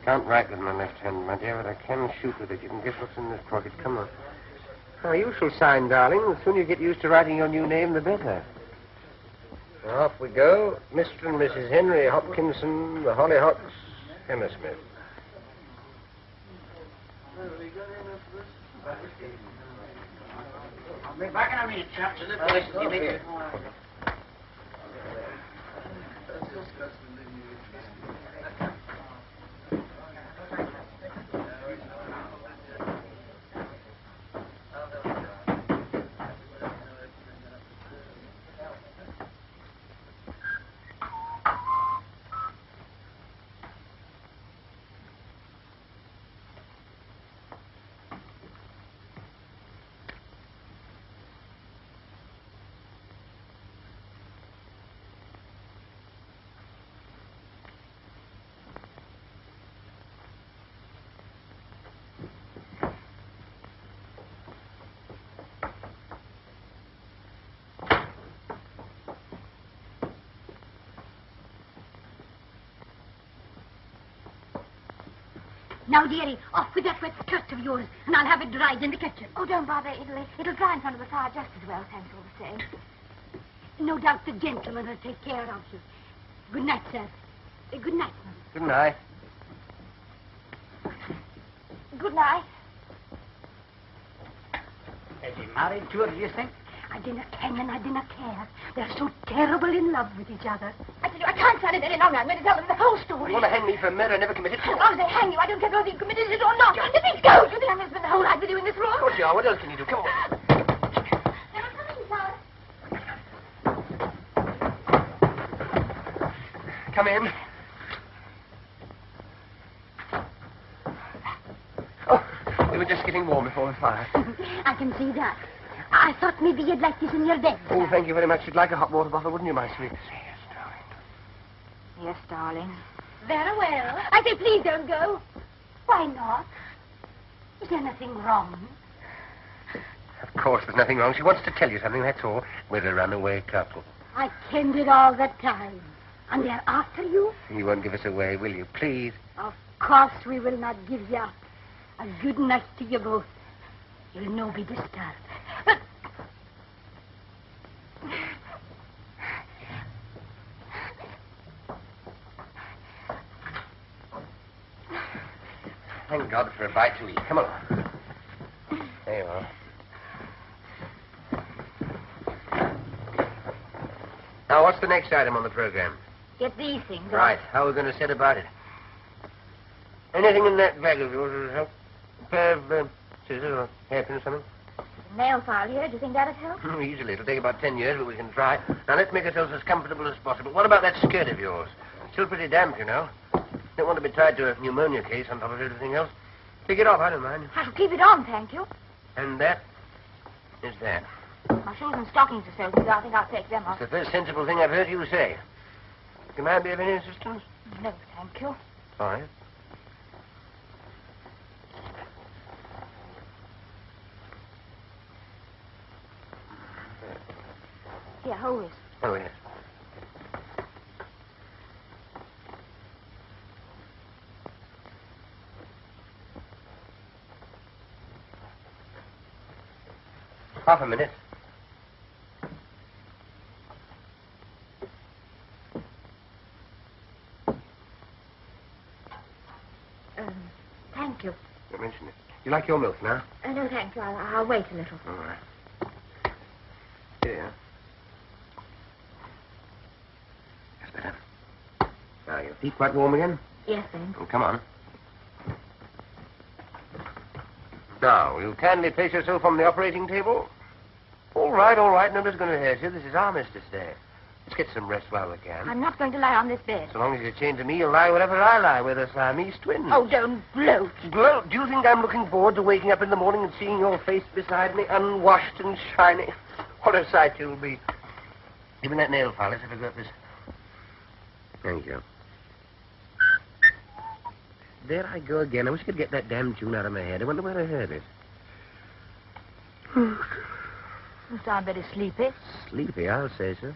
Can't write with my left hand, my dear, but I can shoot with it. You can guess what's in this pocket. Come on. Oh, you shall sign, darling. The sooner you get used to writing your new name, the better. Off we go. Mr. and Mrs. Henry Hopkinson, the Hollyhocks, Hammersmith. I'll be back in a minute, chaps. Now, dearie, off with that wet skirt of yours, and I'll have it dried in the kitchen. Oh, don't bother. It'll dry in front of the fire just as well, thanks all the same. No doubt the gentleman will take care of you. Good night, sir. Good night, ma'am. Good night. Good night. Is he married to her, do you think? I dinna ken and I dinna care. They're so terrible in love with each other. I tell you, I can't stand it any longer. I'm going to tell them the whole story. You want to hang me for a murder I never committed? As long as they hang you, I don't care whether you committed it or not. Let me go. You think I'm going to spend the whole night with you in this room? Of course you are. What else can you do? Come on. Come in. Oh, we were just getting warm before the fire. I can see that. I thought maybe you'd like this in your bed. Oh, thank you very much. You'd like a hot water bottle, wouldn't you, my sweet? Yes, darling. Very well. I say, please don't go. Why not? Is there nothing wrong? Of course there's nothing wrong. She wants to tell you something, that's all. We're a runaway couple. I kenned it all the time. And they're after you? You won't give us away, will you? Please. Of course we will not give you up. A good night to you both. You'll no be disturbed. But... Thank God for a bite to eat. Come on. There you are. Now, what's the next item on the program? Get these things. Right. How are we going to set about it? Anything in that bag of yours will help? A pair of scissors or hairpin or something? Nail file here. Do you think that'd help? Easily. It'll take about 10 years, but we can try. Now, let's make ourselves as comfortable as possible. What about that skirt of yours? It's still pretty damp, you know. Don't want to be tied to a pneumonia case on top of everything else. Take it off. I don't mind. I shall keep it on, thank you. And that is that. My shoes and stockings are so good, I think I'll take them off. It's the first sensible thing I've heard you say. Can I be of any assistance? No, thank you. All right. Here, hold this. Oh, yes. Half a minute. Thank you. Don't mention it. You like your milk now? No, thank you. I'll wait a little. All right. Here. That's better. Now, your feet quite warm again? Yes, thanks. Oh, come on. Now, will you kindly place yourself on the operating table? All right, all right. Nobody's going to hurt you. This is our Mr. Stay. Let's get some rest while we can. I'm not going to lie on this bed. So long as you're chained to me, you'll lie wherever I lie. We're the Siamese twins. Oh, don't gloat. Gloat? Do you think I'm looking forward to waking up in the morning and seeing your face beside me, unwashed and shiny? What a sight you'll be. Give me that nail file. Let's have a go at this. Thank you. There I go again. I wish I could get that damn tune out of my head. I wonder where I heard it. You sound very sleepy. Sleepy, I'll say so.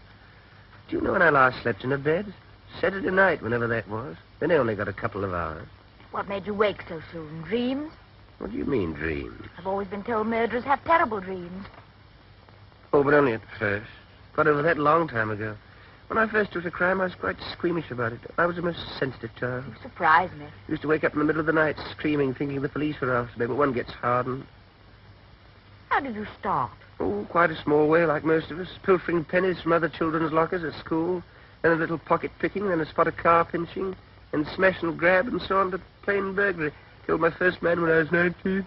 Do you know when I last slept in a bed? Saturday night, whenever that was. Then I only got a couple of hours. What made you wake so soon? Dreams? What do you mean, dreams? I've always been told murderers have terrible dreams. Oh, but only at first. Got over that a long time ago. When I first took a crime, I was quite squeamish about it. I was a most sensitive child. You surprise me. Used to wake up in the middle of the night screaming, thinking the police were after me, but one gets hardened. How did you start? Oh, quite a small way, like most of us. Pilfering pennies from other children's lockers at school, then a little pocket picking, then a spot of car pinching, and smash and grab and so on to plain burglary. Killed my first man when I was 19.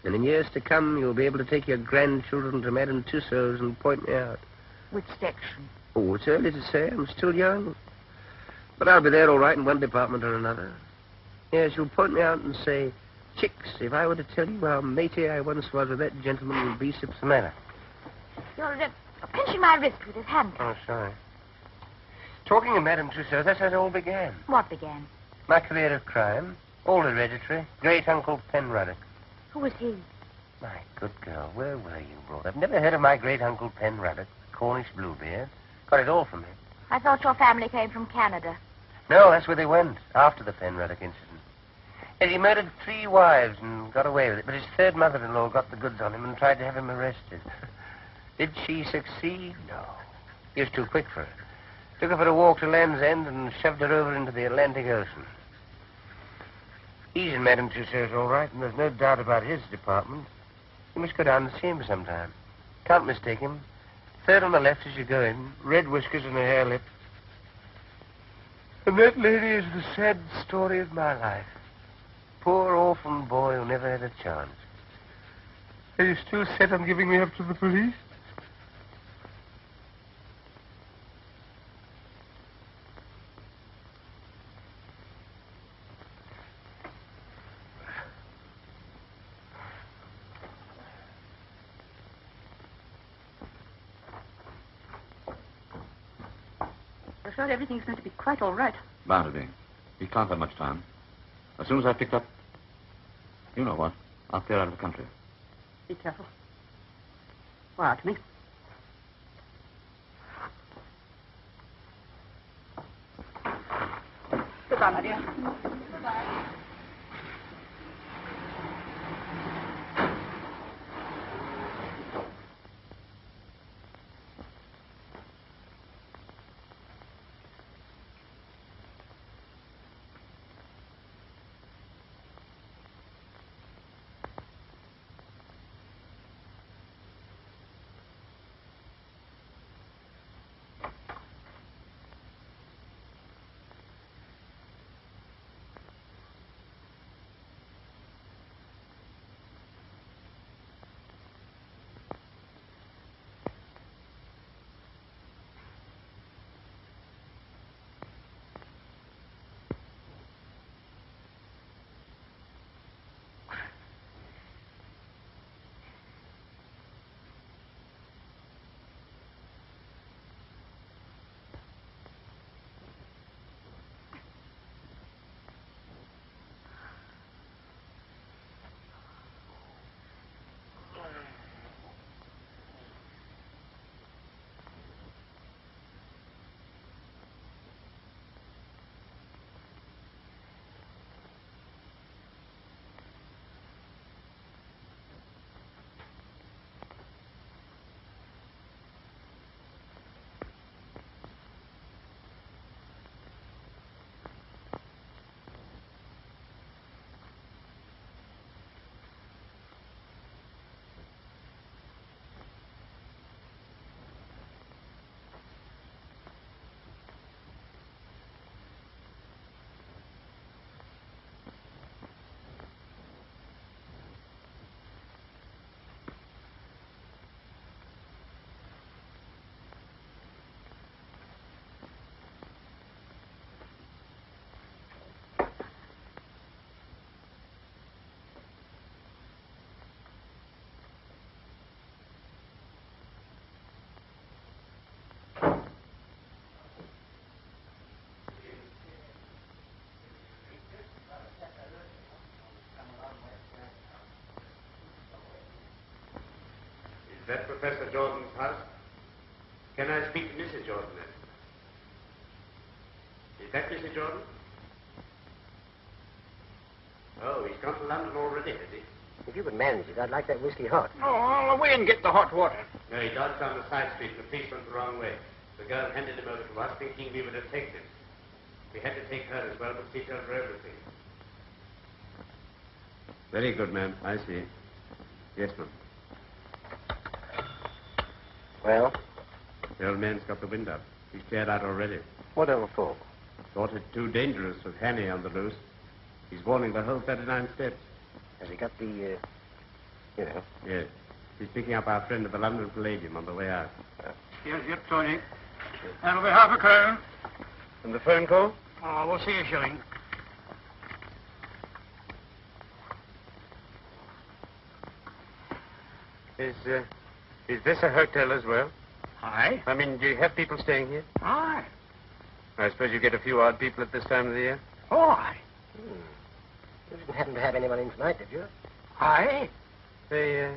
And in years to come, you'll be able to take your grandchildren to Madame Tussauds and point me out. Which section? Oh, it's early to say. I'm still young. But I'll be there all right in one department or another. Yes, you'll point me out and say, Chicks, if I were to tell you how matey I once was with that gentleman, you'd be what's the matter? You're pinching my wrist with his hand. Oh, sorry. Talking of Madame Tussauds, that's how it all began. What began? My career of crime. All hereditary. Great-uncle Penruddock. Who was he? My good girl, where were you brought up? Never heard of my great-uncle Penruddock, Cornish Bluebeard? Got it all from him. I thought your family came from Canada. No, that's where they went, after the Penruddock incident. And he murdered 3 wives and got away with it, but his third mother-in-law got the goods on him and tried to have him arrested. Did she succeed? No. He was too quick for her. Took her for a walk to Land's End and shoved her over into the Atlantic Ocean. He's in Madame Tussauds all right, and there's no doubt about his department. You must go down and see him sometime. Can't mistake him. Third on the left as you go in, red whiskers and a hare lip. And that lady is the sad story of my life. Poor orphan boy who never had a chance. Are you still set on giving me up to the police? We're sure everything's going to be quite all right. Bound to be. We can't have much time. As soon as I've picked up... You know what? I'll clear out of the country. Be careful. Far out to me. Goodbye, my dear. Goodbye. Is that Professor Jordan's house? Can I speak to Mrs. Jordan then? Is that Mrs. Jordan? Oh, he's gone to London already, has he? If you could manage it, I'd like that whiskey hot. Oh, I'll away and get the hot water. No, he dodged down the side street and the police went the wrong way. The girl handed him over to us thinking we were detectives. We had to take her as well, but she told her everything. Very good, ma'am. I see. Yes, ma'am. Well? The old man's got the wind up. He's cleared out already. What over for? Thought it too dangerous with Hannay on the loose. He's warning the whole 39 steps. Has he got the, you know? Yes. He's picking up our friend at the London Palladium on the way out. Here's your tonic. That'll be half a crown. And the phone call? Oh, we'll see a shilling. Is this a hotel as well? Aye. I mean, do you have people staying here? Aye. I suppose you get a few odd people at this time of the year? Oh, aye. You didn't happen to have anyone in tonight, did you? Aye. They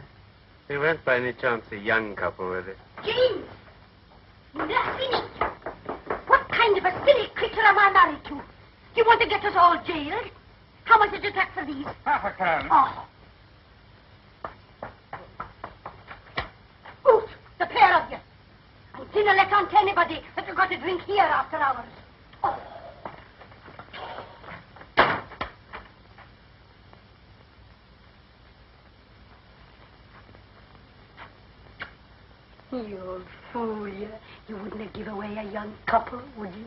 weren't by any chance a young couple, were they? James! You finished. What kind of a silly creature am I married to? Do you want to get us all jailed? How much did you tax for these? Half a crown. Oh. Boot, the pair of you. And dinna let on to anybody that you've got to drink here after hours. Oh. You old fool, you. You wouldn't give away a young couple, would you?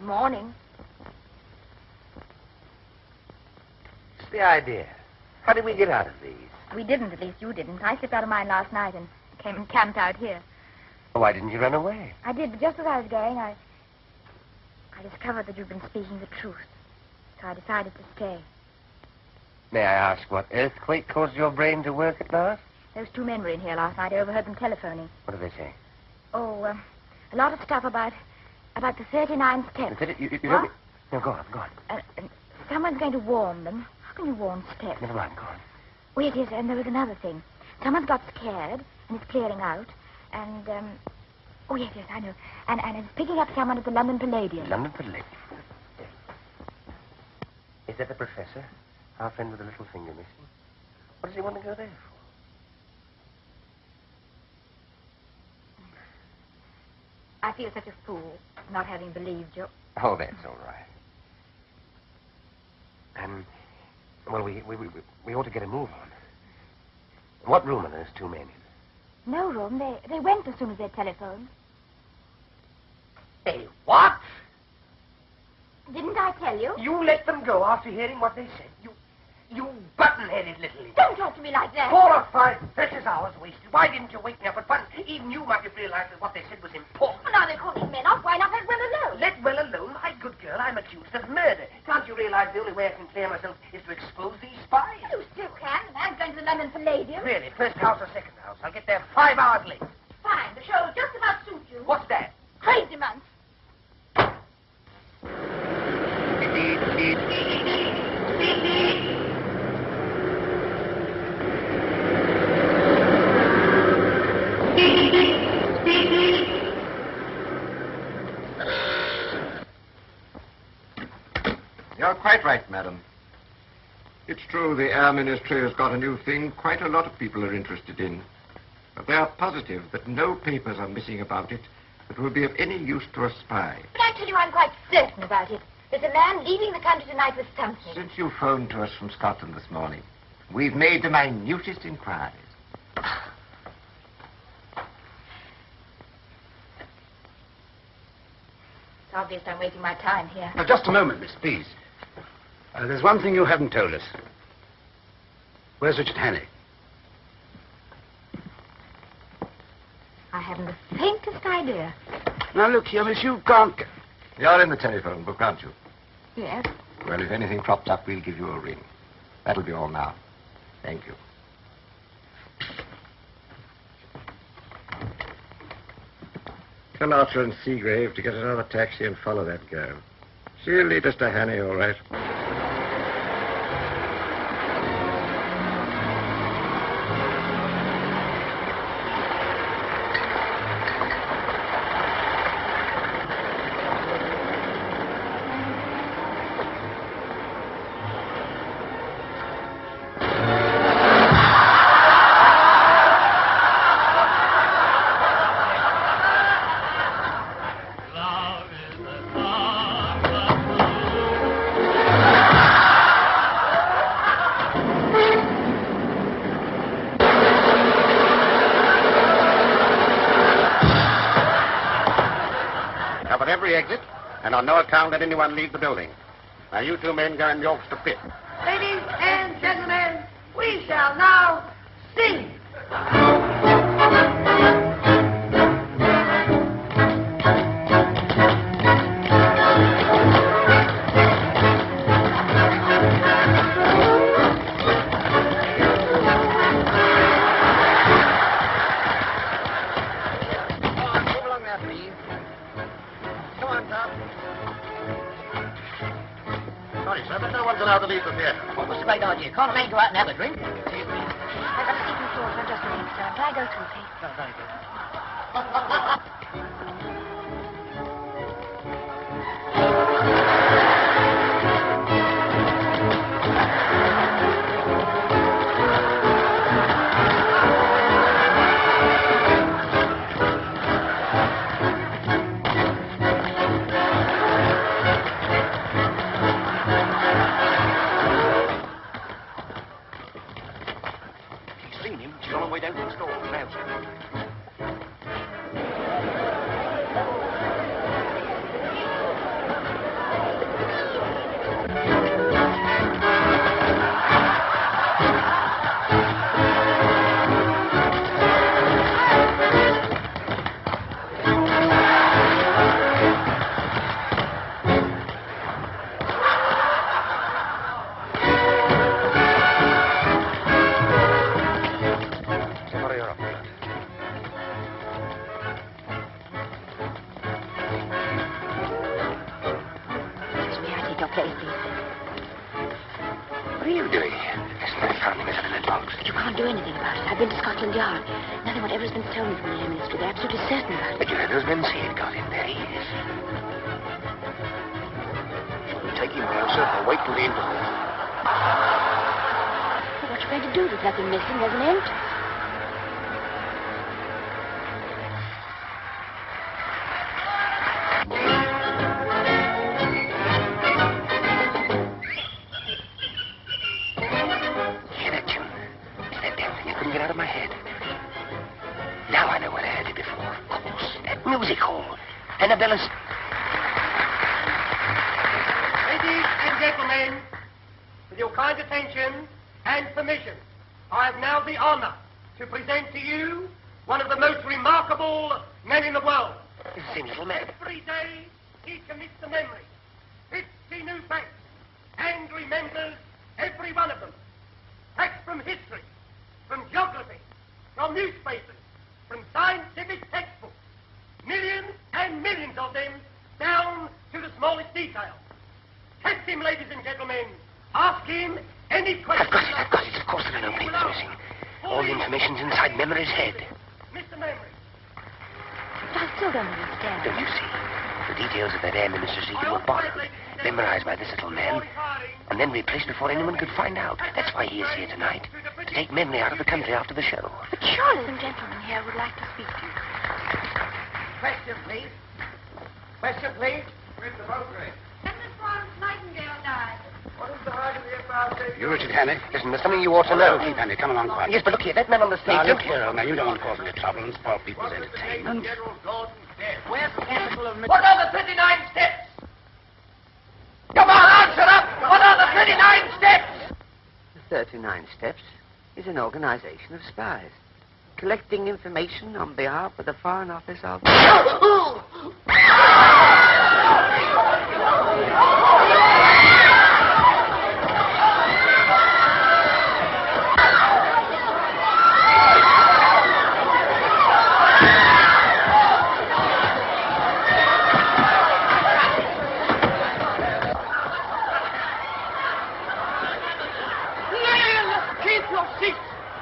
Morning. What's the idea? How did we get out of these? We didn't, at least you didn't. I slipped out of mine last night and came and camped out here. Why didn't you run away? I did, but just as I was going, I discovered that you'd been speaking the truth. So I decided to stay. May I ask what earthquake caused your brain to work at last? Those two men were in here last night. I overheard them telephoning. What did they say? Oh, a lot of stuff about the 39 steps. You What? don't... No, go on. Someone's going to warn them. How can you warn steps? Never mind, go on. Oh, yes, and there was another thing. Someone's got scared, and is clearing out, and, oh, yes, I know. And is picking up someone at the London Palladium. London Palladium? Yes. Is that the professor? Our friend with the little finger missing? What does he want to go there for? I feel such a fool, not having believed you. Oh, that's all right. Well, we ought to get a move on. What room are those two men in? No room. They went as soon as they telephoned. Hey, what? Didn't I tell you? You let them go after hearing what they said. You button-headed little idiot. Don't talk to me like that. 4 or 5 precious hours wasted. Why didn't you wake me up at once? Even you might have realized that what they said was important. Well, now they're calling men off. Why not let well alone? Let well alone, my good girl. I'm accused of murder. Can't you realize the only way I can clear myself is to expose these spies? You still can. The man's going to the London Palladium. Really? First house or second house? I'll get there 5 hours late. Fine. The show'll just about suit you. What's that? Crazy month. You're quite right, madam. It's true the Air Ministry has got a new thing quite a lot of people are interested in. But they are positive that no papers are missing about it that will be of any use to a spy. But I tell you, I'm quite certain about it. There's a man leaving the country tonight with something. Since you phoned to us from Scotland this morning, we've made the minutest inquiries. It's obvious I'm wasting my time here. Now, just a moment, miss, please. There's one thing you haven't told us. Where's Richard Hannay? I haven't the faintest idea. Now, look here, miss, you can't... You're in the telephone book, aren't you? Yes. Well, if anything crops up, we'll give you a ring. That'll be all now. Thank you. Tell Archer and Seagrave to get another taxi and follow that girl. She'll lead us to Hannay, all right. Exit, and on no account let anyone leave the building. Now, you 2 men go in York's to pit. Ladies and gentlemen, we shall now sing. You can't let me go out and have a drink. I've got a secret door, so I'm just looking, sir. Can I go too, please? No, very good. Nothing whatever has been stolen from the Air Ministry. They're absolutely certain about it. But you know those men say it got in there, yes. Shall we take him now, sir, or wait till the interval? Well, what you going to do? There's nothing missing. There's an empty. Hear that tune? It's that damn thing I couldn't get out of my head. Now I know where I heard it before. Of course, that music hall. Annabella's... Ladies and gentlemen, with your kind attention and permission, I have now the honor to present to you one of the most remarkable men in the world. It's the same little man. Every day he commits to memory 50 new facts and remembers every one of them. Facts from history, from geography, from newspapers, from scientific textbooks. Millions and millions of them down to the smallest detail. Test him, ladies and gentlemen. Ask him any question. I've got it. Of course there are no papers missing. All the information's inside Memory's head. Mr. Memory. But I still don't understand. Don't you see? The details of that air minister's secret were bottled, memorized by this little man, and then replaced before anyone could find out. That's why he is here tonight, to take Memory out of the country after the show. But surely some gentleman here would like to speak to you. Question, please. Question, please. With the Belgrade. When Miss Florence Nightingale died. What is the height of the Empire? You, Richard Hannay? Listen, there's something you ought to know. Keep Hannay, come along quietly. Yes, but look here, that man on the stage... Now, look here, old man, you don't want to cause any trouble and spoil people's entertainment. Where's the capital of... What are the 39 steps? Come on, answer up! What are the 39 steps? The 39 Steps is an organization of spies, collecting information on behalf of the Foreign Office of...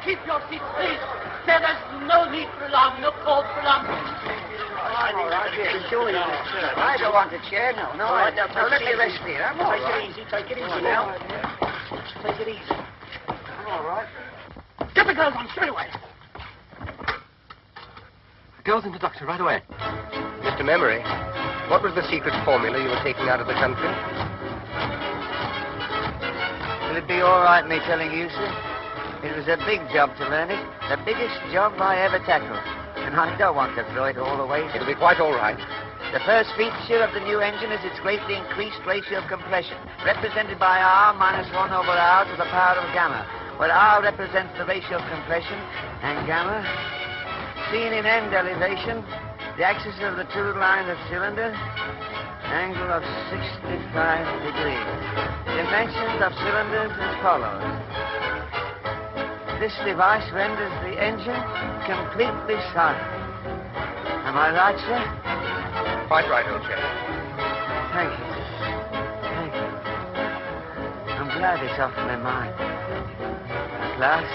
Keep your seats, please. There is no need for alarm, no call for alarm. All right, I don't want a chair, no. No, let me rest here. I'm all right. Take it easy now. Take it easy. I'm all right. Get the girls on straight away. Girls into doctor right away. Mr. Memory, what was the secret formula you were taking out of the country? Will it be all right, me telling you, sir? It was a big job to learn it. The biggest job I ever tackled. And I don't want to throw it all away, sir. It'll be quite all right. The first feature of the new engine is its greatly increased ratio of compression, represented by R minus 1 over R to the power of gamma, where R represents the ratio of compression, and gamma, seen in end elevation, the axis of the two line of cylinder, angle of 65 degrees. Dimensions of cylinders as follows. This device renders the engine completely silent. Am I right, sir? Quite right, old chap. Thank you. Thank you. I'm glad it's off my mind. At last.